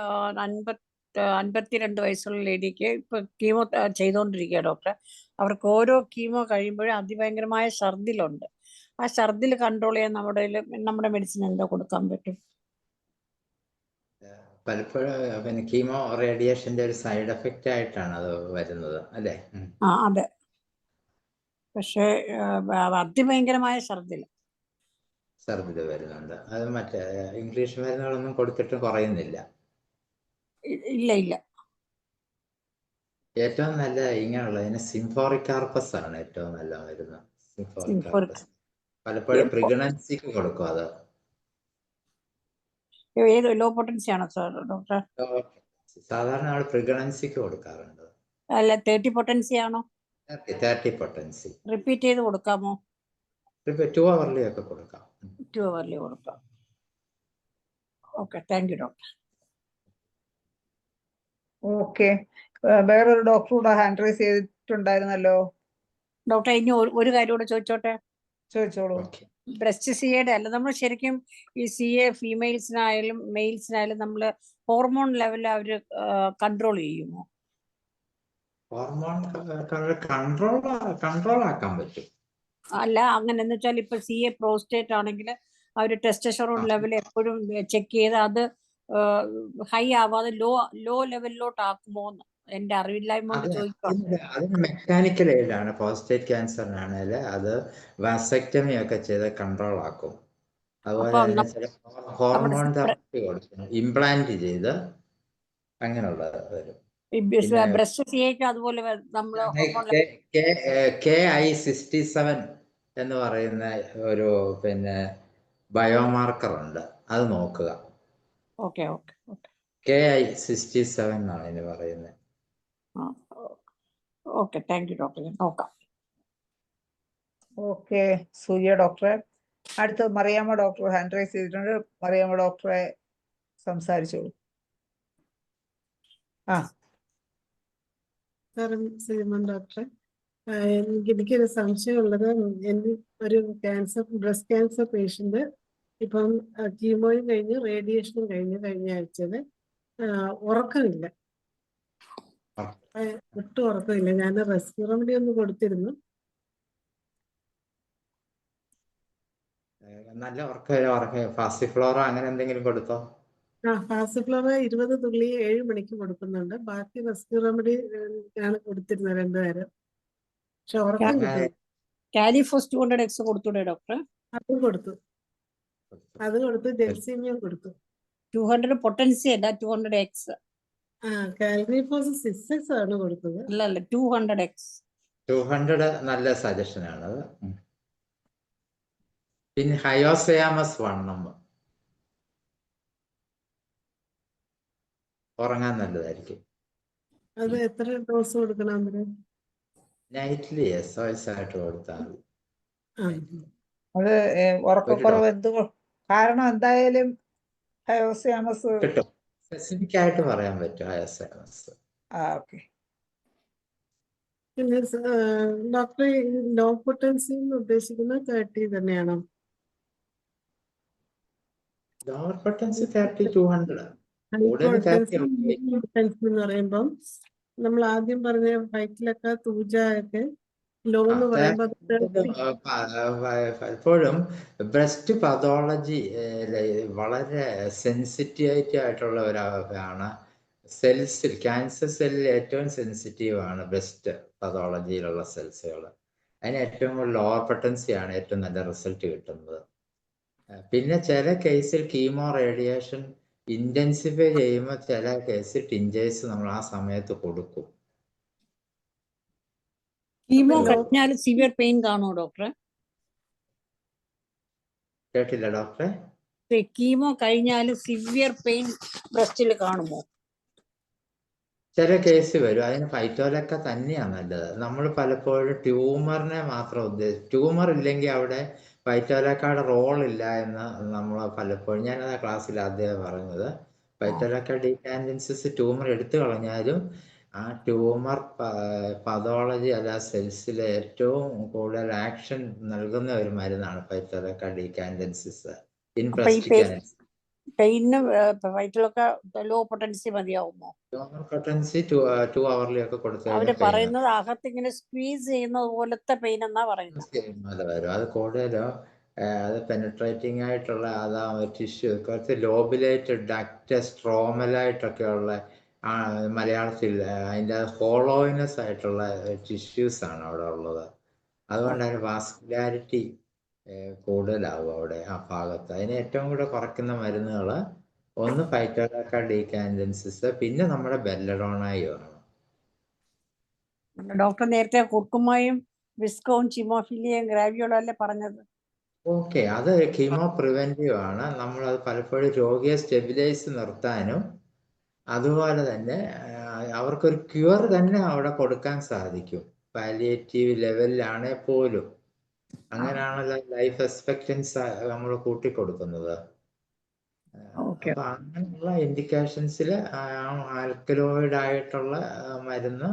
52 വയസ്സുള്ള ലേഡിക്ക് ഇപ്പൊ കീമോ ചെയ്തുകൊണ്ടിരിക്കുക ഡോക്ടറെ. അവർക്ക് ഓരോ കീമോ കഴിയുമ്പോഴും അതിഭയങ്കരമായ ഛർദിലുണ്ട്. ആ ഛർദിൽ കൺട്രോൾ ചെയ്യാൻ നമ്മുടെ മെഡിസിൻ എന്താ കൊടുക്കാൻ പറ്റും? പലപ്പോഴും പിന്നെ കീമോ റേഡിയേഷന്റെ ഒരു സൈഡ് എഫക്റ്റ് ആയിട്ടാണ് അത് വരുന്നത്, അല്ലേ? അതെ. പക്ഷേ അതിഭയങ്കരമായ ഛർദിൽ വരുന്നുണ്ട്. അത് മറ്റേ ഇംഗ്ലീഷ് മരുന്നുകളൊന്നും കൊടുത്തിട്ട് കുറയുന്നില്ല. ഇല്ല. ഏറ്റവും നല്ല ഇങ്ങനെയുള്ളതിന് സിംഫോറിക്കാർപ്പസ് ആണ് ഏറ്റവും നല്ല മരുന്ന്. സിംഫോറിക്കാർപ്പസ് പലപ്പോഴും പ്രിഗ്നൻസിക്ക് കൊടുക്കും. അത് ഏത് ലോ പൊട്ടൻസി ആണോ ഡോക്ടർ? സാധാരണ ആൾ പ്രിഗ്നൻസിക്ക് കൊടുക്കാറുണ്ട്. അല്ല, 30 പൊട്ടൻസി ആണോ? 30 പൊട്ടൻസി. റിപ്പീറ്റ് ചെയ്ത് കൊടുക്കാമോ? 2 hourly ഒക്കെ കൊടുക്കാം. 2 hourly കൊടുക്കാം. Okay, thank you doctor. Okay, വേറൊരു ഡോക്ടർ കൂടെ ഹാൻഡ് റൈസ് ചെയ്തിട്ടുണ്ടായിരുന്നല്ലോ. ഡോക്ടർ, ഇനി ഒരു കാര്യം കൂടെ ചോദിച്ചോട്ടെ? ചോദിച്ചോളൂ. ഓക്കെ. ബ്രസ്റ്റ് സിയുടെ അല്ല, നമ്മൾ ശരിക്കും ഈ സിഎ ഫീമെയിൽസിനായാലും മെയിൽസിനായാലും നമ്മൾ ഹോർമോൺ ലെവൽ അവർ കൺട്രോൾ ചെയ്യുമോ? ഹോർമോൺ കൺട്രോൾ ആക്കാൻ പറ്റും. അല്ല, അങ്ങനെ എന്ന് വെച്ചാൽ ഇപ്പൊ സിഎ പ്രോസ്റ്റേറ്റ് ആണെങ്കിൽ അവർ ടെസ്റ്റോസ്റ്ററോൺ ലെവൽ എപ്പോഴും ചെക്ക് ചെയ്ത് അത് ഹൈ ആവാതെ ലോ ലെവലിലോട്ട് ആക്കുമോ എന്ന് എന്റെ അറിവില്ലായ്മ കൊണ്ട് ചോദിക്കാം. അതിന് മെക്കാനിക്കൽ എയ്ഡാണ്. പ്രോസ്റ്റേറ്റ് ക്യാൻസറിനാണെങ്കിൽ അത് വാസക്ടമി ഒക്കെ ചെയ്ത് കൺട്രോൾ ആക്കും. അതുപോലെ തന്നെ ചില ഹോർമോൺ തെറാപ്പി കൊടുക്കും, ഇംപ്ലാന്റ് ചെയ്ത് അങ്ങനെയുള്ളത് വരും. ബ്രസ്റ്റ് സിഎക്ക് അതുപോലെ നമ്മൾ KI67 എന്ന് പറയുന്ന ഒരു ബയോമാർക്കർ ഉണ്ട്, അത് നോക്കുക. Okay okay okay. KI67 എന്നാണ് ഇതിന് പറയുന്നത്. Okay, thank you doctor. നോക്കാം. ഓക്കെ സൂര്യ ഡോക്ടറെ. അടുത്ത് മറിയാമ്മ ഡോക്ടർ ഹാൻഡ് റൈസ് ചെയ്തിട്ടുണ്ട്. മറിയാമ്മ ഡോക്ടറെ സംസാരിച്ചോളൂ. ശ്രീമൻ ഡോക്ടറെ, എനിക്കൊരു സംശയമുള്ളത്, ഒരു ബ്രസ്റ്റ് ക്യാൻസർ പേഷ്യന്റ് ഇപ്പം കീമോയും കഴിഞ്ഞ് റേഡിയേഷനും കഴിഞ്ഞ ആഴ്ചയിൽ ഉറക്കമില്ല, ഒട്ടും ഉറക്കമില്ല. ഞാൻ റെസ്പിറോമഡി ഒന്ന് കൊടുത്തിരുന്നു. നല്ല ഉറക്കം ഫാസിഫ്ലോറ അങ്ങനെ എന്തെങ്കിലും കൊടുത്തോ? ഫാസിഫ്ലോറ 20 തുള്ളി 7 മണിക്ക് കൊടുക്കുന്നുണ്ട്. ബാക്കി റെസ്പിറോമഡി ആണ് കൊടുത്തിരുന്നത് 2 നേരം. പക്ഷെ ഉറക്കം കിട്ടും. കാലിഫോസ് 200x കൊടുത്തൂടെ ഡോക്ടർ? അത് കൊടുത്തു. ജെൽസീമിയം കൊടുത്തു. 200 പൊട്ടൻസി അല്ല, 200x. കാലിഫോസ് 6x ആണ് കൊടുത്തത്. അല്ല 200x. 200 നല്ല സജഷൻ ആണ്. പിന്നെ ഹയോസയാമസ് 1 ഉറങ്ങാൻ നല്ലതായിരിക്കും. അത് എത്ര ഡോസ് കൊടുക്കണം? നൈറ്റ്ലി SOS ആയിട്ട് കൊടുത്താൽ മതി. അത് ഉറക്കക്കുറവ് കാരണം എന്തായാലും ഹയോസയാമസ് കിട്ടും. സ്പെസിഫിക് ആയിട്ട് പറയാൻ പറ്റും ഹയോസയാമസ്. ഓക്കെ. പിന്നെ ഡോക്ടർ, ലോ പൊട്ടൻസി എന്ന് ഉദ്ദേശിക്കുന്നത് 30 തന്നെയാണോ? Lower potency 30, 200. എന്ന് പറയുമ്പം നമ്മൾ ആദ്യം പറഞ്ഞ വയറ്റിലൊക്കെ തൂജ ഒക്കെ ലോ എന്ന് പറയുമ്പോൾ പലപ്പോഴും ബ്രസ്റ്റ് പതോളജി വളരെ സെൻസിറ്റിവിറ്റി ആയിട്ടുള്ള ഒരാണ്. സെൽസിൽ ക്യാൻസർ സെല്ലിൽ ഏറ്റവും സെൻസിറ്റീവ് ആണ് ബ്രസ്റ്റ് പതോളജിയിലുള്ള സെൽസുകൾ. അതിന് ഏറ്റവും കൂടുതൽ ലോവർ പൊട്ടൻസി ആണ് ഏറ്റവും നല്ല റിസൾട്ട് കിട്ടുന്നത്. പിന്നെ ചില കേസിൽ കീമോ റേഡിയേഷൻ ഇന്റൻസിഫൈ ചെയ്യുമ്പോൾ ചില കേസിൽ ടിഞ്ചേഴ്സ് നമ്മൾ ആ സമയത്ത് കൊടുക്കും. കീമോ കഴിഞ്ഞാൽ സിവിയർ പെയിൻ കാണുമോ ഡോക്ടറെ? കേട്ടില്ല ഡോക്ടറെ. കീമോ കഴിഞ്ഞാൽ സിവിയർ പെയിൻ ബ്രസ്റ്റിൽ കാണുമോ? ചില കേസ് വരും. അതിന് ഫൈറ്റോലക്ക തന്നെയാണ് നല്ലത്. നമ്മൾ പലപ്പോഴും ട്യൂമറിനെ മാത്രം ട്യൂമർ ഇല്ലെങ്കിൽ അവിടെ ഫൈറ്റോലക്കയുടെ റോൾ ഇല്ല എന്ന് നമ്മൾ പലപ്പോഴും, ഞാനത് ക്ലാസ്സിൽ ആദ്യം പറഞ്ഞത്, ഫൈറ്റോലക്ക ഡീകാൻഡൻസിസ് ട്യൂമർ എടുത്തു കളഞ്ഞാലും ആ ട്യൂമർ പതോളജി അല്ല സെൽസിലെ ഏറ്റവും കൂടുതൽ ആക്ഷൻ നൽകുന്ന ഒരു മരുന്നാണ് ഫൈറ്റോലക്ക ഡീകാൻഡൻസിസ് ഇൻ ബ്രസ്റ്റ് ക്യാൻസർ. പെയിന് വയറ്റിലൊക്കെ ലോ പൊട്ടൻസി മതിയാവുമോ? ലോവർ പൊട്ടൻസി 2 hourly ഒക്കെ കൊടുത്തു അവര് പറയുന്നത് അകത്ത് ഇങ്ങനെ സ്ക്വീസ് ചെയ്യുന്ന പോലത്തെ പെയിൻ എന്നാ പറയുന്നത്. വരും. അത് കൂടുതലും അത് പെനിട്രേറ്റിംഗ് ആയിട്ടുള്ള അതാ ടിഷ്യൂ, കുറച്ച് ലോബിലേറ്റഡ് ഡക്റ്റ് സ്ട്രോമലായിട്ടൊക്കെ ഉള്ള മലയാളത്തിൽ അതിൻ്റെ ഹോളോയിനസ് ആയിട്ടുള്ള ടിഷ്യൂസ് ആണ് അവിടെ ഉള്ളത്. അതുകൊണ്ട് അതിന് വാസ്കുലാരിറ്റി കൂടുതലാവും അവിടെ ആ ഭാഗത്ത്. അതിന് ഏറ്റവും കൂടെ കുറയ്ക്കുന്ന മരുന്നുകൾ ഒന്ന് ഫൈറ്റോലക്ക ഡീകാൻഡൻസിസ്, പിന്നെ നമ്മുടെ ബെല്ലഡോണായും ആണ്. ഡോക്ടർ നേരത്തെ കുർക്കുമയും വിസ്കവും ചിമോഫിലിയും ഗ്രാവിയോളും അല്ലേ പറഞ്ഞത്? ഓക്കെ, അത് കീമോ പ്രിവെന്റീവ് ആണ്. നമ്മളത് പലപ്പോഴും രോഗിയെ സ്റ്റെബിലൈസ് നിർത്താനും അതുപോലെ തന്നെ അവർക്കൊരു ക്യൂർ തന്നെ അവിടെ കൊടുക്കാൻ സാധിക്കും, പാലിയേറ്റീവ് ലെവലിലാണെ പോലും. അങ്ങനെയാണല്ലോ ലൈഫ് എക്സ്പെക്ടൻസി നമ്മൾ കൂട്ടിക്കൊടുക്കുന്നത്. അപ്പൊ അങ്ങനെയുള്ള ഇൻഡിക്കേഷൻസിൽ ആൽക്കലോയിഡ് ആയിട്ടുള്ള മരുന്ന്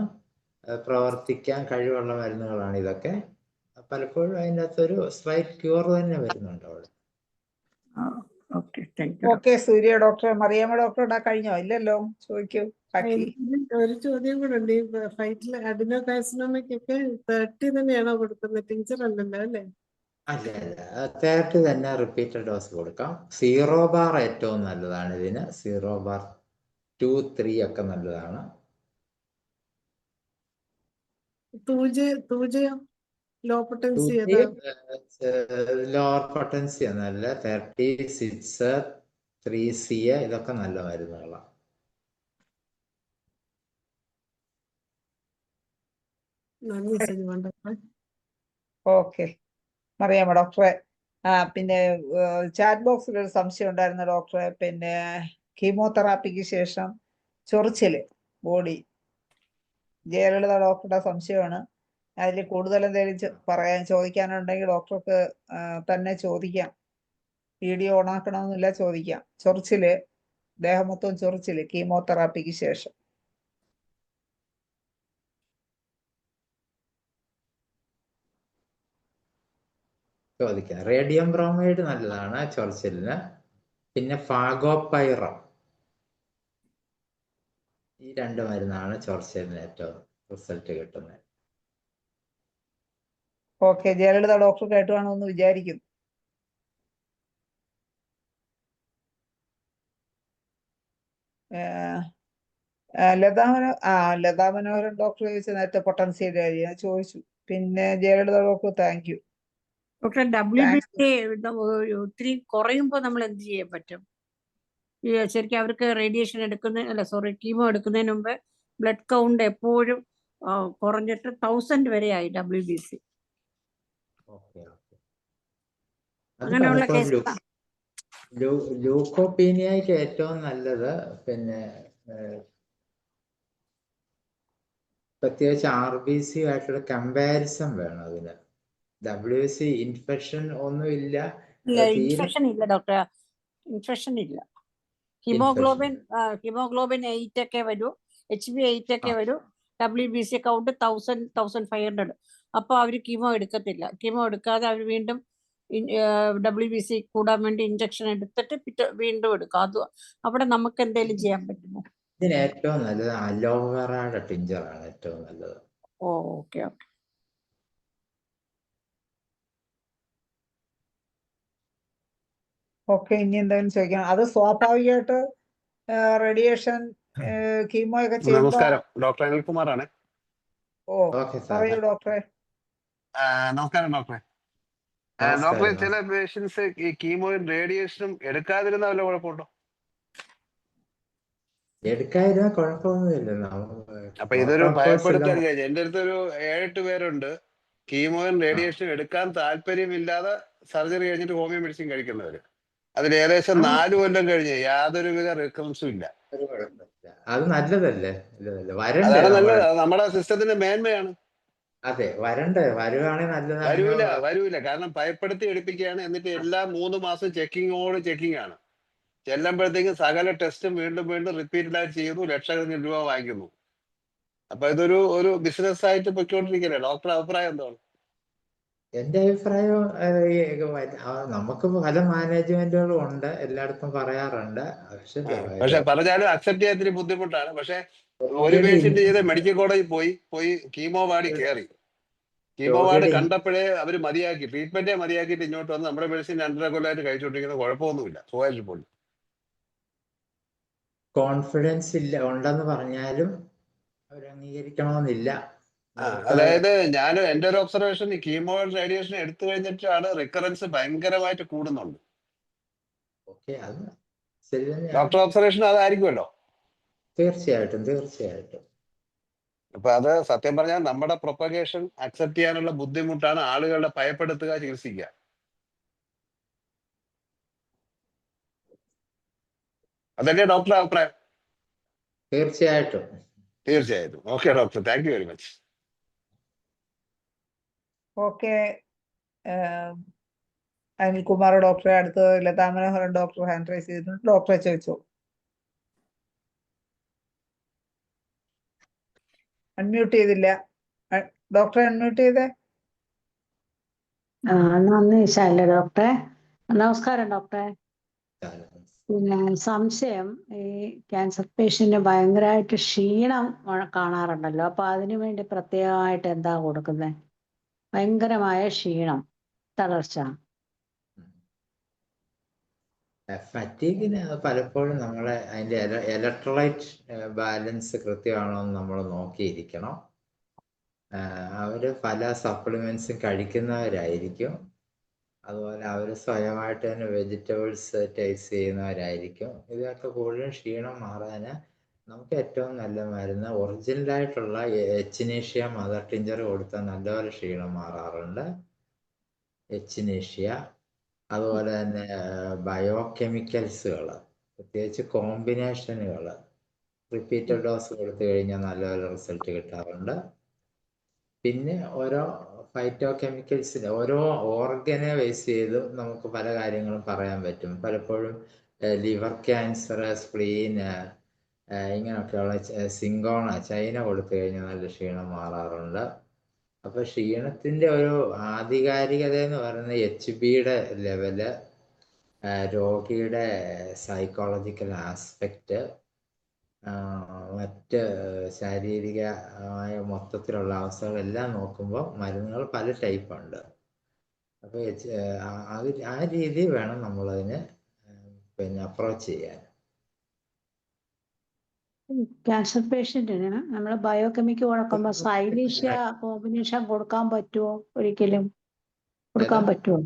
പ്രവർത്തിക്കാൻ കഴിവുള്ള മരുന്നുകളാണ് ഇതൊക്കെ. പലപ്പോഴും അതിൻ്റെ അകത്തൊരു സ്ലൈറ്റ് ക്യൂർ തന്നെ വരുന്നുണ്ട് അവിടെ. Okay, thank you. Okay Surya doctor. Mariamma ഡോക്ടറുടെ കഴിഞ്ഞോ? ഇല്ലല്ലോ, ചോദിക്കൂ ബാക്കി. എനിക്ക് ഒരു ചോദ്യം കൂടെ ഉണ്ട്. ഈ ഫൈറ്റിൽ അഡിനോകാർസിനോമയ്ക്കൊക്കെ 30 തന്നെയാണോ കൊടുക്കുന്നത്? ടീച്ചർ അല്ലല്ലോ അല്ലേ? അല്ല 30 തന്നെ റിപ്പീറ്റഡ് ഡോസ് കൊടുക്കാം. 0 ബാർ ഏറ്റവും നല്ലതാണ് ഇതിന്. 0 ബാർ 2, 3 ഒക്കെ നല്ലതാണ്. തൂജയോ ലോ പൊട്ടൻസി ഏതാ? ലോവർ പൊട്ടൻസി എന്നല്ല, 30, 6, 3C ഇതൊക്കെ നല്ല മരുന്നുകളാണ്. നന്ദി സജിമോൻ ഡോക്ടറെ. ഓക്കെ മറിയാമ്മ ഡോക്ടറെ. പിന്നെ ചാറ്റ് ബോക്സിൽ ഒരു സംശയം ഉണ്ടായിരുന്നു ഡോക്ടറെ. പിന്നെ കീമോതെറാപ്പിക്ക് ശേഷം ചൊറിച്ചില് ബോഡി. ജയലളിത ഡോക്ടറുടെ സംശയമാണ്. അതിൽ കൂടുതൽ എന്തെങ്കിലും ചോദിക്കാനുണ്ടെങ്കിൽ ഡോക്ടർക്ക് തന്നെ ചോദിക്കാം. വീഡിയോ ഓണാക്കണമെന്നില്ല, ചോദിക്കാം. ചൊറിച്ചില്, ദേഹം മൊത്തം ചൊറിച്ചില് കീമോതെറാപ്പിക്ക് ശേഷം. ചോദിക്കാം. റേഡിയം ബ്രോമൈഡ് നല്ലതാണ് ചൊറിച്ചിലിന്. പിന്നെ ഫാഗോപൈറം, ഈ 2 മരുന്നാണ് ചൊറിച്ചിലിന് ഏറ്റവും റിസൾട്ട് കിട്ടുന്നത്. ഓക്കെ, ജയലളിത ഡോക്ടർ കേട്ട് കാണുമെന്ന് വിചാരിക്കുന്നു. ലതാ മനോഹരൻ ഡോക്ടർ ചോദിച്ച നേരത്തെ പൊട്ടൻസിയുടെ കാര്യം ചോദിച്ചു. പിന്നെ Jayalalitha doctor thank you. Doctor WBC ഒത്തിരി കുറയുമ്പോൾ നമ്മൾ എന്ത് ചെയ്യാൻ പറ്റും? ശരിക്കും അവർക്ക് റേഡിയേഷൻ കീമോ എടുക്കുന്നതിന് മുമ്പ് ബ്ലഡ് കൗണ്ട് എപ്പോഴും കുറഞ്ഞിട്ട് 1000 വരെയായി WBC. അങ്ങനെയുള്ള കേസ് ലൂക്കോപീനിയയ്ക്ക് ഏറ്റവും നല്ലത്. പിന്നെ പ്രത്യേകിച്ച് RBC ആയിട്ടുള്ള കമ്പാരിസൺ വേണം അതിന്. WBC ഇൻഫെക്ഷൻ ഒന്നും ഇല്ല. ഇൻഫെക്ഷൻ ഇല്ല ഡോക്ടർ, ഇൻഫെക്ഷൻ ഇല്ല. ഹിമോഗ്ലോബിൻ 8 ഒക്കെ വരൂ, HB 8 ഒക്കെ വരൂ, WBC കൗണ്ട് 1000, 1500. അപ്പൊ അവര് കീമോ എടുക്കത്തില്ല. കീമോ എടുക്കാതെ അവർ വീണ്ടും WBC കൂടാൻ വേണ്ടി ഇഞ്ചക്ഷൻ എടുത്തിട്ട് വീണ്ടും എടുക്കും. അത് അവിടെ നമുക്ക് എന്തെങ്കിലും ചെയ്യാൻ പറ്റുമോ? ഇതിന് ഏറ്റവും നല്ലത് അലോവേറയുടെ ടിഞ്ചറാണ് ഏറ്റവും നല്ലത്. ഓക്കെ. ഓക്കെ, ഇനി എന്തെങ്കിലും ചോദിക്കണം? അത് സ്വാഭാവികമായിട്ട് റേഡിയേഷൻ കീമോ ഒക്കെ ചെയ്യുമ്പോൾ. നമസ്കാരം, ഡോക്ടർ അനിൽകുമാറാണ്. പറയൂ ഡോക്ടറെ. നമസ്കാരം ഡോക്ടറെ. ഡോക്ടറെ, ചില പേഷ്യൻസ് ഈ കീമോയും റേഡിയേഷനും എടുക്കാതിരുന്ന വല്ല കുഴപ്പമുണ്ടോ? എടുക്കാതിരുന്ന കുഴപ്പമൊന്നുമില്ല. അപ്പൊ ഇതൊരു ഭയപ്പെടുത്താൻ കഴിഞ്ഞു. എന്റെ അടുത്ത് ഒരു 7-8 പേരുണ്ട് കീമോയും റേഡിയേഷനും എടുക്കാൻ താല്പര്യമില്ലാതെ സർജറി കഴിഞ്ഞിട്ട് ഹോമിയോ മെഡിസിൻ കഴിക്കുന്നവര്. അതിൽ ഏകദേശം 4 കൊല്ലം കഴിഞ്ഞ് യാതൊരുവിധ റിക്കവൻസും ഇല്ല. അത് നല്ലതല്ലേ? അതാണ് നല്ലത്. അത് നമ്മുടെ സിസ്റ്റത്തിന്റെ മേന്മയാണ്. അതെ, വരുവാണെങ്കിൽ നല്ലതാണ്. വരൂല. കാരണം ഭയപ്പെടുത്തി എടുപ്പിക്കുകയാണ്. എന്നിട്ട് എല്ലാ 3 മാസം ചെക്കിംഗ് ആണ്. ചെല്ലുമ്പോഴത്തേക്കും സകല ടെസ്റ്റും വീണ്ടും റിപ്പീറ്റഡ് ആയിട്ട് ചെയ്യുന്നു, ലക്ഷക്കണക്കിന് രൂപ വാങ്ങിക്കുന്നു. അപ്പൊ ഇതൊരു ബിസിനസ് ആയിട്ട് പൊയ്ക്കൊണ്ടിരിക്കുകയല്ലേ? ഡോക്ടറുടെ അഭിപ്രായം എന്താണ്? എന്റെ അഭിപ്രായം നമുക്ക് പല മാനേജ്മെന്റുകളും ഉണ്ട്, എല്ലായിടത്തും പറയാറുണ്ട്. പക്ഷെ പറഞ്ഞാലും അക്സെപ്റ്റ് ചെയ്യാൻ ഇത്തിരി ബുദ്ധിമുട്ടാണ്. പക്ഷെ ഒരു പേഷ്യന്റ് ചെയ്ത് മെഡിക്കൽ കോളേജിൽ പോയി കീമോ വാർഡിൽ കയറി. കീമോ വാർഡ് കണ്ടപ്പോഴേ അവര് മതിയാക്കി, ട്രീറ്റ്മെന്റേ മതിയാക്കിയിട്ട് ഇങ്ങോട്ട് വന്ന് നമ്മുടെ മെഡിസിൻ 2.5 കൊല്ലമായിട്ട് കഴിച്ചുകൊണ്ടിരിക്കുന്ന കുഴപ്പമൊന്നുമില്ല, സുഖമായിട്ട് പോലും. കോൺഫിഡൻസ് ഇല്ല ഉണ്ടെന്ന് പറഞ്ഞാലും അവർ അംഗീകരിക്കണമെന്നില്ല. അതായത് എന്റെ ഒരു ഒബ്സർവേഷൻ, ഈ കീമോ റേഡിയേഷൻ എടുത്തു കഴിഞ്ഞിട്ടാണ് റിക്കറൻസ് ഭയങ്കരമായിട്ട് കൂടുന്നുണ്ട്. ഡോക്ടർ ഒബ്സർവേഷൻ അതായിരിക്കുമല്ലോ? തീർച്ചയായിട്ടും. അപ്പൊ അത് സത്യം പറഞ്ഞാൽ നമ്മുടെ പ്രൊപ്പഗേഷൻ അക്സെപ്റ്റ് ചെയ്യാനുള്ള ബുദ്ധിമുട്ടാണ് ആളുകളുടെ ഭയപ്പെടുത്തുക, ചികിത്സിക്കുക. അതല്ലേ ഡോക്ടറുടെ അഭിപ്രായം? തീർച്ചയായിട്ടും. Okay doctor, thank you very much. Okay Anilkumar ഡോക്ടറെ. അടുത്ത് ലതാ മനോഹരൻ ഡോക്ടർ ഹാൻഡ് റൈസ് ചെയ്തിട്ടുണ്ട്. ഡോക്ടറെ ചോദിച്ചോ. അൺമ്യൂട്ട് ചെയ്തില്ല. ഡോക്ടറെ അൺമ്യൂട്ട് ചെയ്തേ. നന്ദി ശൈല ഡോക്ടറെ. നമസ്കാരം ഡോക്ടറെ. പിന്നെ സംശയം, ഈ ക്യാൻസർ പേഷ്യന്റ് ഭയങ്കരമായിട്ട് ക്ഷീണം കാണാറുണ്ടല്ലോ, അപ്പൊ അതിനു വേണ്ടി പ്രത്യേകമായിട്ട് എന്താ കൊടുക്കുന്നത്? ഭയങ്കരമായ ക്ഷീണം, തളർച്ച. ഫറ്റീഗിന് പലപ്പോഴും നമ്മളെ അതിന്റെ ഇലക്ട്രോലൈറ്റ് ബാലൻസ് കൃത്യമാണോ എന്ന് നമ്മൾ നോക്കിയിരിക്കണം. അവര് പല സപ്ലിമെന്റ്സും കഴിക്കുന്നവരായിരിക്കും. അതുപോലെ അവർ സ്വയമായിട്ട് തന്നെ വെജിറ്റബിൾസ് ടേസ്റ്റ് ചെയ്യുന്നവരായിരിക്കും. ഇതൊക്കെ കൂടുതലും ക്ഷീണം മാറാൻ നമുക്ക് ഏറ്റവും നല്ല മരുന്ന് ഒറിജിനലായിട്ടുള്ള എച്ചിനേഷ്യ മദർ ടിഞ്ചർ കൊടുത്താൽ നല്ലപോലെ ക്ഷീണം മാറാറുണ്ട്. എച്ചിനേഷ്യ, അതുപോലെ തന്നെ ബയോകെമിക്കൽസുകൾ, പ്രത്യേകിച്ച് കോമ്പിനേഷനുകൾ റിപ്പീറ്റഡ് ഡോസ് കൊടുത്തു കഴിഞ്ഞാൽ നല്ലപോലെ റിസൾട്ട് കിട്ടാറുണ്ട്. പിന്നെ ഓരോ ഫൈറ്റോ കെമിക്കൽസിന് ഓരോ ഓർഗനെ ബേസ് ചെയ്ത് നമുക്ക് പല കാര്യങ്ങളും പറയാൻ പറ്റും. പലപ്പോഴും ലിവർ ക്യാൻസർ, സ്പ്ലീന്, ഇങ്ങനെയൊക്കെയുള്ള സിങ്കോണ, ചൈന കൊടുത്തു കഴിഞ്ഞാൽ നല്ല ക്ഷീണം മാറാറുണ്ട്. അപ്പൊ ക്ഷീണത്തിന്റെ ഒരു ആധികാരികത എന്ന് പറയുന്നത് HBയുടെ ലെവല്, രോഗിയുടെ സൈക്കോളജിക്കൽ ആസ്പെക്റ്റ്, മറ്റ് ശാരീരികമായ മൊത്തത്തിലുള്ള അവസ്ഥകളെല്ലാം നോക്കുമ്പോൾ മരുന്നുകൾ പല ടൈപ്പ് ഉണ്ട്. അപ്പൊ ആ രീതി വേണം നമ്മളതിന് പിന്നെ അപ്രോച്ച് ചെയ്യാൻ. ക്യാൻസർ പേഷ്യന്റിന് നമ്മൾ ബയോകെമിക്കൽ കൊടുക്കുമ്പോൾ സൈലീഷ്യ കോമ്പിനേഷൻ കൊടുക്കാൻ പറ്റുമോ? ഒരിക്കലും കൊടുക്കാൻ പറ്റുമോ?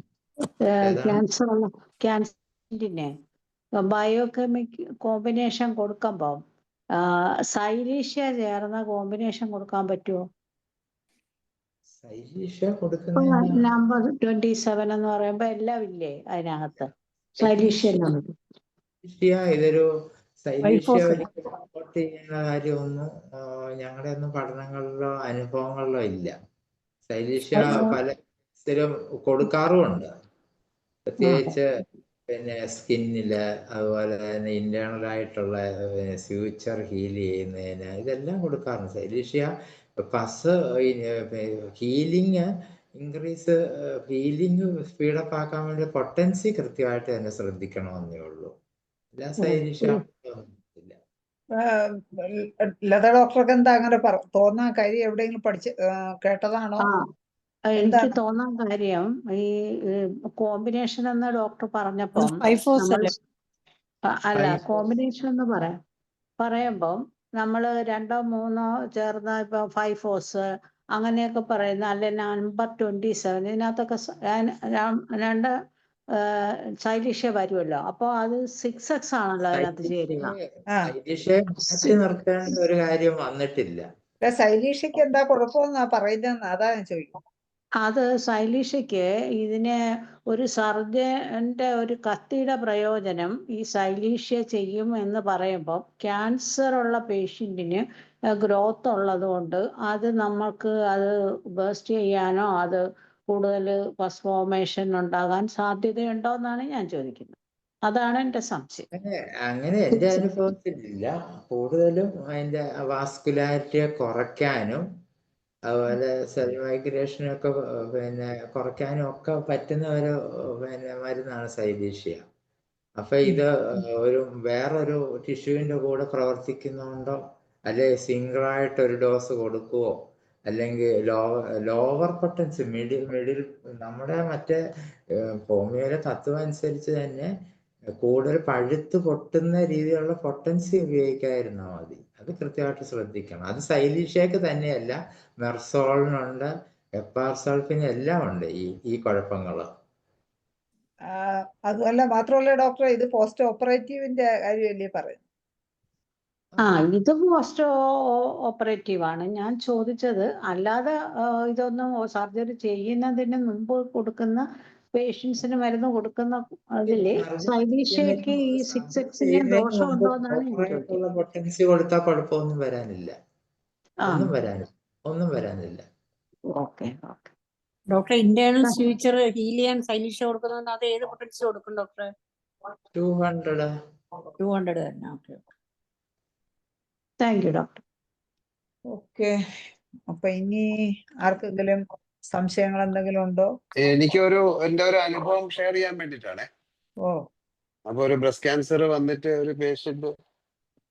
ക്യാൻസറിനെ ബയോകെമിക് കോമ്പിനേഷൻ കൊടുക്കുമ്പോൾ സൈലീഷ്യ ചേർന്ന കോമ്പിനേഷൻ കൊടുക്കാൻ പറ്റുമോ? സൈലീഷ്യ കൊടുക്കുന്ന നമ്പർ 27 എന്ന് പറയുമ്പോ എല്ലാം ഇല്ലേ അതിനകത്ത്? സൈലീഷ്യ ഇതൊരു സൈലീഷ്യ സപ്പോർട്ട് ചെയ്യുന്ന കാര്യമൊന്നും ഞങ്ങളുടെ ഒന്നും പഠനങ്ങളിലോ അനുഭവങ്ങളിലോ ഇല്ല. സൈലീഷ്യ പല സ്ഥിരം കൊടുക്കാറുമുണ്ട്, പ്രത്യേകിച്ച് പിന്നെ സ്കിന്നില്, അതുപോലെ തന്നെ ഇന്റേണൽ ആയിട്ടുള്ള ഫ്യൂച്ചർ ഹീൽ ചെയ്യുന്നതിന് ഇതെല്ലാം കൊടുക്കാറുണ്ട്. സൈലീഷ്യ പസ് ഹീലിംഗ് ഇൻക്രീസ്, ഹീലിംഗ് സ്പീഡപ്പ് ആക്കാൻ വേണ്ടി പൊട്ടൻസി കൃത്യമായിട്ട് തന്നെ ശ്രദ്ധിക്കണമെന്നേ ഉള്ളൂ. എല്ലാം സൈലീഷ്യ ഇല്ല. ലത ഡോക്ടർക്ക് എന്താ അങ്ങനെ തോന്നാൻ കാര്യം? എവിടെയെങ്കിലും കേട്ടതാണോ? എനിക്ക് തോന്നാൻ കാര്യം, ഈ കോമ്പിനേഷൻ എന്ന് ഡോക്ടർ പറഞ്ഞപ്പം അല്ല, കോമ്പിനേഷൻ എന്ന് പറയുമ്പം നമ്മൾ 2 or 3 ചേർന്ന ഇപ്പൊ 5-4 അങ്ങനെയൊക്കെ പറയുന്ന, അല്ലെ നമ്പർ 27 ഇതിനകത്തൊക്കെ 2 സൈലീഷ്യ വരുമല്ലോ. അപ്പൊ അത് 6X ആണല്ലോ അതിനകത്ത് ചേരുക. മാറ്റി നിർത്തേണ്ട ഒരു കാര്യം വന്നിട്ടില്ല. സൈലീഷ്യക്ക് എന്താ കുഴപ്പമെന്നാ പറയുന്നത്? അതാ ഞാൻ ചോദിക്കുന്നത്. അത് സൈലീഷ്യക്ക് ഇതിന് ഒരു സർജന്റെ ഒരു കത്തിയുടെ പ്രയോജനം ഈ സൈലീഷ്യ ചെയ്യും എന്ന് പറയുമ്പോൾ ക്യാൻസർ ഉള്ള പേഷ്യന്റിന് ഗ്രോത്ത് ഉള്ളത് കൊണ്ട് അത് നമുക്ക് അത് ബേസ്റ്റ് ചെയ്യാനോ അത് കൂടുതൽ പസ് ഫോർമേഷൻ ഉണ്ടാകാൻ സാധ്യതയുണ്ടോ എന്നാണ് ഞാൻ ചോദിക്കുന്നത്. അതാണ് എൻ്റെ സംശയം. അങ്ങനെ എൻ്റെ അനുഭവത്തിലില്ല. കൂടുതലും അതിന്റെ വാസ്കുലാരിറ്റിയെ കുറയ്ക്കാനും അതുപോലെ സെൽ മൈഗ്രേഷനൊക്കെ പിന്നെ കുറയ്ക്കാനും ഒക്കെ പറ്റുന്ന ഒരു പിന്നെ മരുന്നാണ് സൈലീഷ്യ. അപ്പൊ ഇത് വേറൊരു ടിഷ്യൂവിന്റെ കൂടെ പ്രവർത്തിക്കുന്നുണ്ടോ, അല്ലെ സിംഗിളായിട്ട് ഒരു ഡോസ് കൊടുക്കുവോ, അല്ലെങ്കിൽ ലോവർ പൊട്ടൻസി മിഡിൽ നമ്മുടെ മറ്റേ ഹോമിയോയിലെ തത്വം അനുസരിച്ച് തന്നെ കൂടുതൽ പഴുത്ത് പൊട്ടുന്ന രീതിയിലുള്ള പൊട്ടൻസി ഉപയോഗിക്കാതിരുന്നാൽ മതി. അത് കൃത്യമായിട്ട് ശ്രദ്ധിക്കണം. അത് സൈലീഷ്യക്ക് തന്നെയല്ല, മെർസോളിനുണ്ട്, എപ്പാർസൾഫിന് എല്ലാം ഉണ്ട് ഈ കുഴപ്പങ്ങള്. അതുമല്ല, മാത്രമല്ല ഡോക്ടറെ, ഇത് പോസ്റ്റ് ഓപ്പറേറ്റീവിന്റെ കാര്യമല്ലേ പറയുന്നത്? ഇത് പോസ്റ്റ് ഓപ്പറേറ്റീവ് ആണ് ഞാൻ ചോദിച്ചത്. അല്ലാതെ ഇതൊന്നും സർജറി ചെയ്യുന്നതിന് മുമ്പ് കൊടുക്കുന്ന പേഷ്യൻസിന് മരുന്ന് കൊടുക്കുന്ന അതില് സൈലീഷ്യക്ക് ഈ 6Xന് ദോഷമുണ്ടോ എന്നാണ് ഞാൻ ചോദിക്കുന്നത്. പൊട്ടൻസി കൊടുത്താൽ കുഴപ്പമൊന്നും വരാനില്ല, ഒന്നും വരാനില്ല. Okay. Doctor, internal future heal ചെയ്യാൻ സൈലീഷ്യ കൊടുക്കുന്നത് അത് ഏത് പൊട്ടൻസി കൊടുക്കും ഡോക്ടറെ? 200 തന്നെ. Okay. Thank you doctor. Okay. അപ്പൊ ഇനി ആർക്കെങ്കിലും സംശയങ്ങൾ എന്തെങ്കിലും ഉണ്ടോ? എൻ്റെ ഒരു അനുഭവം ഷെയർ ചെയ്യാൻ വേണ്ടിയിട്ടാണ്. ഓ, അപ്പൊ ഒരു ബ്രസ്റ്റ് ക്യാൻസർ വന്നിട്ട് ഒരു പേഷ്യന്റ്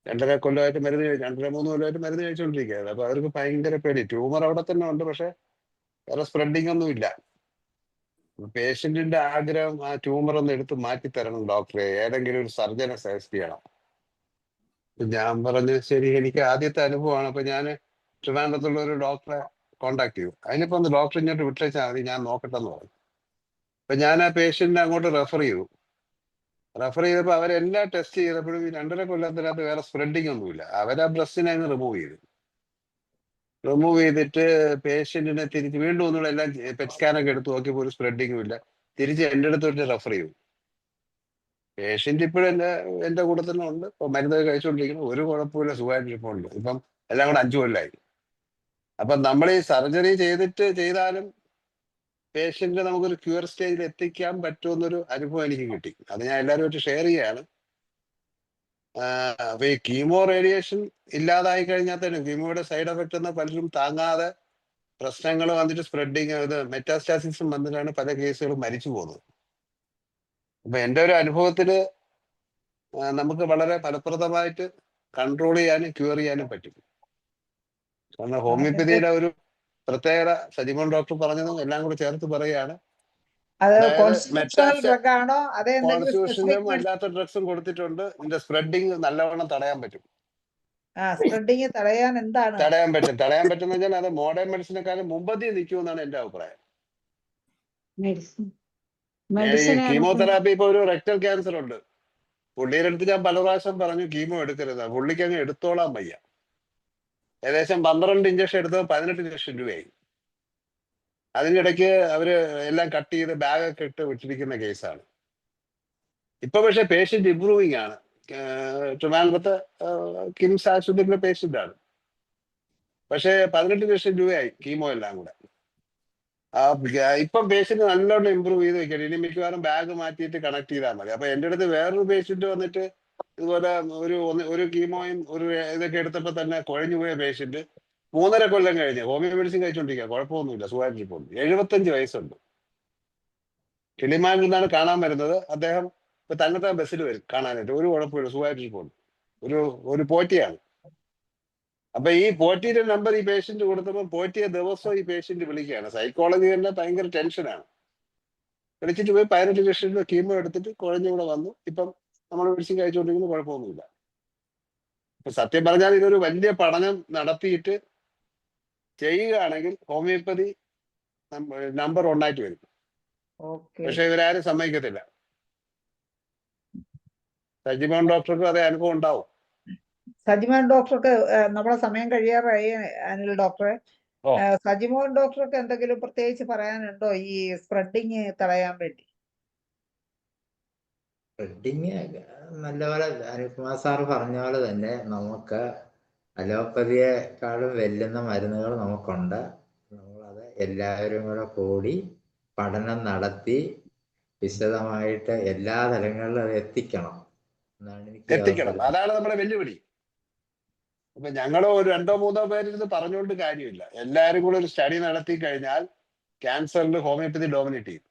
2.5 കൊല്ലമായിട്ട് മരുന്ന് 2-3 കൊല്ലമായിട്ട് മരുന്ന് കഴിച്ചുകൊണ്ടിരിക്കുകയാണ്. അപ്പൊ അവർക്ക് ഭയങ്കര പേടി. ട്യൂമർ അവിടെ തന്നെ ഉണ്ട്, പക്ഷെ വേറെ സ്പ്രെഡിങ് ഒന്നും ഇല്ല. പേഷ്യന്റിന്റെ ആഗ്രഹം ആ ട്യൂമർ ഒന്ന് എടുത്ത് മാറ്റി തരണം ഡോക്ടറെ, ഏതെങ്കിലും ഒരു സർജനെ സജസ്റ്റ് ചെയ്യണം. ഞാൻ പറഞ്ഞു ശരി, എനിക്ക് ആദ്യത്തെ അനുഭവമാണ്. അപ്പൊ ഞാൻ ട്രിവാൻഡ്രത്തുള്ള ഒരു ഡോക്ടറെ കോണ്ടാക്ട് ചെയ്തു. അതിനിപ്പോ ഒന്ന് ഡോക്ടർ ഇങ്ങോട്ട് വിട്ടേച്ചാൽ മതി, ഞാൻ നോക്കട്ടെ എന്ന് പറഞ്ഞു. അപ്പൊ ഞാൻ ആ പേഷ്യന്റിനെ അങ്ങോട്ട് റെഫർ ചെയ്തപ്പോൾ അവരെല്ലാം ടെസ്റ്റ് ചെയ്തപ്പോഴും ഈ 2.5 കൊല്ലത്തിനകത്ത് വേറെ സ്പ്രെഡിങ് ഒന്നുമില്ല. അവരാ ബ്രസ്റ്റിനെ അങ്ങ് റിമൂവ് ചെയ്തിട്ട് പേഷ്യന്റിനെ തിരിച്ച് വീണ്ടും ഒന്നുകൂടെ എല്ലാം പെറ്റ് സ്കാനൊക്കെ എടുത്ത് നോക്കിയപ്പോൾ ഒരു സ്പ്രെഡിങ്ങും ഇല്ല. തിരിച്ച് എൻ്റെ അടുത്തോട്ട് റെഫർ ചെയ്തു. പേഷ്യന്റ് ഇപ്പോഴും എന്റെ കൂടെ തന്നെ ഉണ്ട്. ഇപ്പൊ മരുന്നൊക്കെ കഴിച്ചുകൊണ്ടിരിക്കുന്നു, ഒരു കുഴപ്പമില്ല, സുഖമായിട്ടിരിപ്പുണ്ട്. ഇപ്പം എല്ലാം കൂടെ 5 കൊല്ലമായി. അപ്പൊ നമ്മൾ ഈ സർജറി ചെയ്താലും പേഷ്യന്റ് നമുക്കൊരു ക്യൂർ സ്റ്റേജിൽ എത്തിക്കാൻ പറ്റുമെന്നൊരു അനുഭവം എനിക്ക് കിട്ടി. അത് ഞാൻ എല്ലാവരുമായിട്ട് ഷെയർ ചെയ്യാണ്. അപ്പൊ ഈ കീമോ റേഡിയേഷൻ ഇല്ലാതായി കഴിഞ്ഞാൽ തന്നെ കീമോയുടെ സൈഡ് എഫക്റ്റ് എന്ന് പലരും താങ്ങാതെ പ്രശ്നങ്ങൾ വന്നിട്ട് സ്പ്രെഡിങ് മെറ്റാസ്റ്റാസിസും വന്നിട്ടാണ് പല കേസുകളും മരിച്ചു പോകുന്നത്. അപ്പൊ എൻ്റെ ഒരു അനുഭവത്തില് നമുക്ക് വളരെ ഫലപ്രദമായിട്ട് കൺട്രോൾ ചെയ്യാനും ക്യൂർ ചെയ്യാനും പറ്റും. കാരണം ഹോമിയോപ്പതിയുടെ ഒരു പ്രത്യേകത സജിമോൻ ഡോക്ടർ പറഞ്ഞതും എല്ലാം കൂടെ ചേർത്ത് പറയുകയാണ്. അത് അതായത് കോൺസ്റ്റിറ്റ്യൂഷണൽ ഡ്രഗ് ആണോ അതേ എന്തെങ്കിലും കോൺസ്റ്റിറ്റ്യൂഷനും സ്പെസിഫിക് അല്ലാത്ത ഡ്രഗ്സും കൊടുത്തിട്ടുണ്ട്. ഇതിന്റെ സ്പ്രെഡിങ് നല്ലവണ്ണം തടയാൻ പറ്റും. സ്പ്രെഡിങ് തടയാൻ എന്താണ്? തടയാൻ പറ്റുന്ന വെച്ചാൽ അത് മോഡേൺ മെഡിസിനെക്കാളും മുമ്പതി നിൽക്കുമെന്നാണ് എന്റെ അഭിപ്രായം. ഈ കീമോതെറാപ്പി ഇപ്പൊ ഒരു റെക്ടൽ ക്യാൻസർ ഉണ്ട്, പുള്ളിയുടെ അടുത്ത് ഞാൻ പല പ്രാവശ്യം പറഞ്ഞു കീമോ എടുക്കരുത്. പുള്ളിക്ക് അങ്ങ് എടുത്തോളാൻ വയ്യ. ഏകദേശം 12 ഇഞ്ചക്ഷൻ എടുത്തത് 18 ലക്ഷം രൂപയായി. അതിനിടയ്ക്ക് അവര് എല്ലാം കട്ട് ചെയ്ത് ബാഗൊക്കെ ഇട്ട് വിട്ടിരിക്കുന്ന കേസാണ്. ഇപ്പൊ പക്ഷെ പേഷ്യന്റ് ഇംപ്രൂവിങ് ആണ്. ട്രിവാൻഡ്രത്തെ കിംസ് ആശുപത്രിയിലെ പേഷ്യന്റ് ആണ്. പക്ഷെ 18 ലക്ഷം രൂപയായി കീമോ എല്ലാം കൂടെ. ഇപ്പം പേഷ്യന്റ് നല്ലോണം ഇമ്പ്രൂവ് ചെയ്ത് വെക്കണം. ഇനി മിക്കവാറും ബാഗ് മാറ്റിയിട്ട് കണക്ട് ചെയ്താൽ മതി. അപ്പൊ എൻ്റെ അടുത്ത് വേറൊരു പേഷ്യന്റ് വന്നിട്ട് ഇതുപോലെ ഒരു കീമോയും ഒരു ഇതൊക്കെ എടുത്തപ്പോ തന്നെ കുഴഞ്ഞു പോയ പേഷ്യന്റ് 3.5 കൊല്ലം കഴിഞ്ഞ് ഹോമിയോ മെഡിസിൻ കഴിച്ചോണ്ടിരിക്കുക, കുഴപ്പമൊന്നുമില്ല, സുഖമായിട്ടിരിപ്പുണ്ട്. 75 വയസ്സുണ്ട്. കിളിമാനിൽ നിന്നാണ് കാണാൻ വരുന്നത്. അദ്ദേഹം ഇപ്പൊ തന്നത്തെ ബസ്സിൽ വരും കാണാനായിട്ട്, ഒരു കുഴപ്പമില്ല, സുഖമായിട്ടിരിപ്പുണ്ട്. ഒരു പോറ്റിയാണ്. അപ്പൊ ഈ പോറ്റിയുടെ നമ്പർ ഈ പേഷ്യന്റ് കൊടുത്തപ്പോൾ പോറ്റിയെ ദിവസവും ഈ പേഷ്യന്റ് വിളിക്കുകയാണ്. സൈക്കോളജി തന്നെ ഭയങ്കര ടെൻഷനാണ്. വിളിച്ചിട്ട് പോയി 18 ലക്ഷം രൂപ കീമോ എടുത്തിട്ട് കുഴഞ്ഞൂടെ വന്നു. ഇപ്പം നമ്മൾ മെഡിസിൻ കഴിച്ചുകൊണ്ടിരിക്കുന്നത്, കുഴപ്പമൊന്നുമില്ല. ഇപ്പൊ സത്യം പറഞ്ഞാൽ ഇതൊരു വലിയ പഠനം നടത്തിയിട്ട് ചെയ്യുകയാണെങ്കിൽ ഹോമിയോപ്പതി നമ്പർ 1 വരും. പക്ഷെ ഇവരാരും സമ്മതിക്കത്തില്ല. സജിമോൻ ഡോക്ടർക്കും അതേ അനുഭവം ഉണ്ടാവും. സജിമോൻ ഡോക്ടർക്ക് നമ്മളെ സമയം കഴിയാറായി അനിൽ ഡോക്ടറെ. സജിമോൻ ഡോക്ടർക്ക് എന്തെങ്കിലും പ്രത്യേകിച്ച് പറയാനുണ്ടോ ഈ സ്പ്രെഡിങ് തടയാൻ വേണ്ടി? സ്പ്രെഡിങ് നല്ലപോലെ അനുകുമാർ സാറ് പറഞ്ഞ പോലെ തന്നെ നമുക്ക് അലോപ്പതിയെക്കാളും വെല്ലുന്ന മരുന്നുകൾ നമുക്കുണ്ട്. നമ്മളത് എല്ലാവരും കൂടെ കൂടി പഠനം നടത്തി വിശദമായിട്ട് എല്ലാ തലങ്ങളിലും അത് എത്തിക്കണം. അതാണ് നമ്മുടെ വെല്ലുവിളി. ഇപ്പൊ ഞങ്ങളോ ഒരു 2-3 പേരിത് പറഞ്ഞുകൊണ്ട് കാര്യമില്ല. എല്ലാവരും കൂടെ ഒരു സ്റ്റഡി നടത്തി കഴിഞ്ഞാൽ ക്യാൻസറിൽ ഹോമിയോപ്പതി ഡോമിനേറ്റ് ചെയ്യും.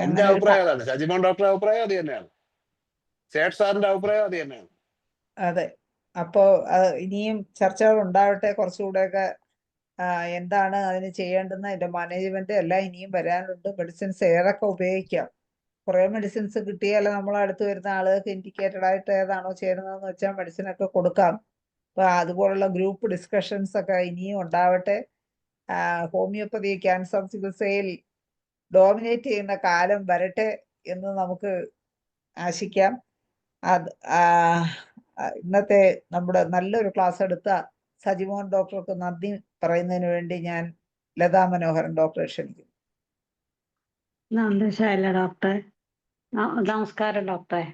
എന്റെ അഭിപ്രായം അതാണ്. സജിമോൻ ഡോക്ടറുടെ അഭിപ്രായം അത് തന്നെയാണ്. സേഠ് സാറിന്റെ അഭിപ്രായം അത് തന്നെയാണ്. അതെ. അപ്പോ ഇനിയും ചർച്ചകൾ ഉണ്ടാവട്ടെ. കുറച്ചുകൂടെയൊക്കെ എന്താണ് അതിന് ചെയ്യേണ്ടുന്ന അതിന്റെ മാനേജ്മെന്റ് എല്ലാം ഇനിയും വരാനുണ്ട്. മെഡിസിൻസ് ഏതൊക്കെ ഉപയോഗിക്കാം. കുറെ മെഡിസിൻസ് കിട്ടിയാൽ നമ്മൾ അടുത്ത് വരുന്ന ആളുകൾക്ക് ഇൻഡിക്കേറ്റഡ് ആയിട്ട് ഏതാണോ ചേരുന്നതെന്ന് വെച്ചാൽ മെഡിസിനൊക്കെ കൊടുക്കാം. അപ്പൊ അതുപോലുള്ള ഗ്രൂപ്പ് ഡിസ്കഷൻസ് ഒക്കെ ഇനിയും ഉണ്ടാവട്ടെ. ഹോമിയോപ്പതി ക്യാൻസർ ചികിത്സയിൽ ഡോമിനേറ്റ് ചെയ്യുന്ന കാലം വരട്ടെ എന്ന് നമുക്ക് ആശിക്കാം. ഇന്നത്തെ നമ്മുടെ നല്ലൊരു ക്ലാസ് എടുത്ത സജിമോൻ ഡോക്ടർക്ക് നന്ദി പറയുന്നതിന് വേണ്ടി ഞാൻ ലതാ മനോഹരൻ ഡോക്ടറെ ക്ഷണിക്കുന്നു. നന്ദി ശൈല ഡോക്ടറെ. നമസ്കാരം ഡോക്ടറെ.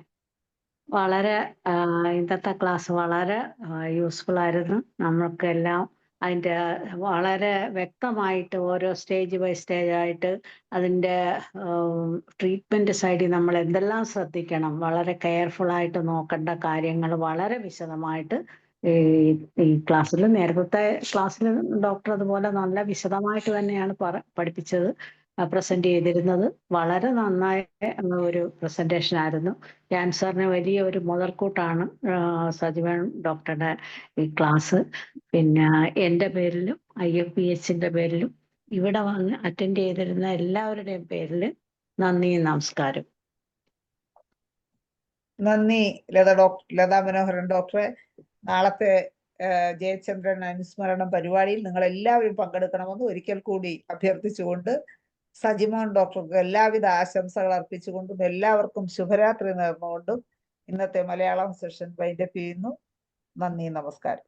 വളരെ ഇന്നത്തെ ക്ലാസ് വളരെ യൂസ്ഫുൾ ആയിരുന്നു. നമ്മൾക്കെല്ലാം അതിൻ്റെ വളരെ വ്യക്തമായിട്ട് ഓരോ സ്റ്റേജ് ബൈ സ്റ്റേജ് ആയിട്ട് അതിൻ്റെ ട്രീറ്റ്മെൻറ്റ് സൈഡിൽ നമ്മൾ എന്തെല്ലാം ശ്രദ്ധിക്കണം, വളരെ കെയർഫുള്ളായിട്ട് നോക്കേണ്ട കാര്യങ്ങൾ വളരെ വിശദമായിട്ട് ഈ ക്ലാസ്സിൽ നേരത്തെ ക്ലാസ്സിൽ ഡോക്ടർ അതുപോലെ നല്ല വിശദമായിട്ട് തന്നെയാണ് പഠിപ്പിച്ചത്, പ്രസന്റ് ചെയ്തിരുന്നത്. വളരെ നന്നായ ഒരു പ്രസന്റേഷൻ ആയിരുന്നു. ക്യാൻസറിന് വലിയ ഒരു മുതൽക്കൂട്ടാണ് സജീവൻ ഡോക്ടറുടെ ഈ ക്ലാസ്. പിന്നെ എൻ്റെ പേരിലും IFPHന്റെ പേരിലും ഇവിടെ വന്ന് അറ്റൻഡ് ചെയ്തിരുന്ന എല്ലാവരുടെയും പേരിൽ നന്ദി, നമസ്കാരം. നന്ദി ലതാ മനോഹരൻ ഡോക്ടറെ. നാളത്തെ ജയചന്ദ്രൻ അനുസ്മരണം പരിപാടിയിൽ നിങ്ങൾ എല്ലാവരും പങ്കെടുക്കണമെന്ന് ഒരിക്കൽ കൂടി അഭ്യർത്ഥിച്ചുകൊണ്ട് സജിമോൻ ഡോക്ടർക്ക് എല്ലാവിധ ആശംസകൾ അർപ്പിച്ചുകൊണ്ടും എല്ലാവർക്കും ശുഭരാത്രി നേർന്നുകൊണ്ടും ഇന്നത്തെ മലയാളം സെഷൻ വൈൻഡപ്പ് ചെയ്യുന്നു. നന്ദി, നമസ്കാരം.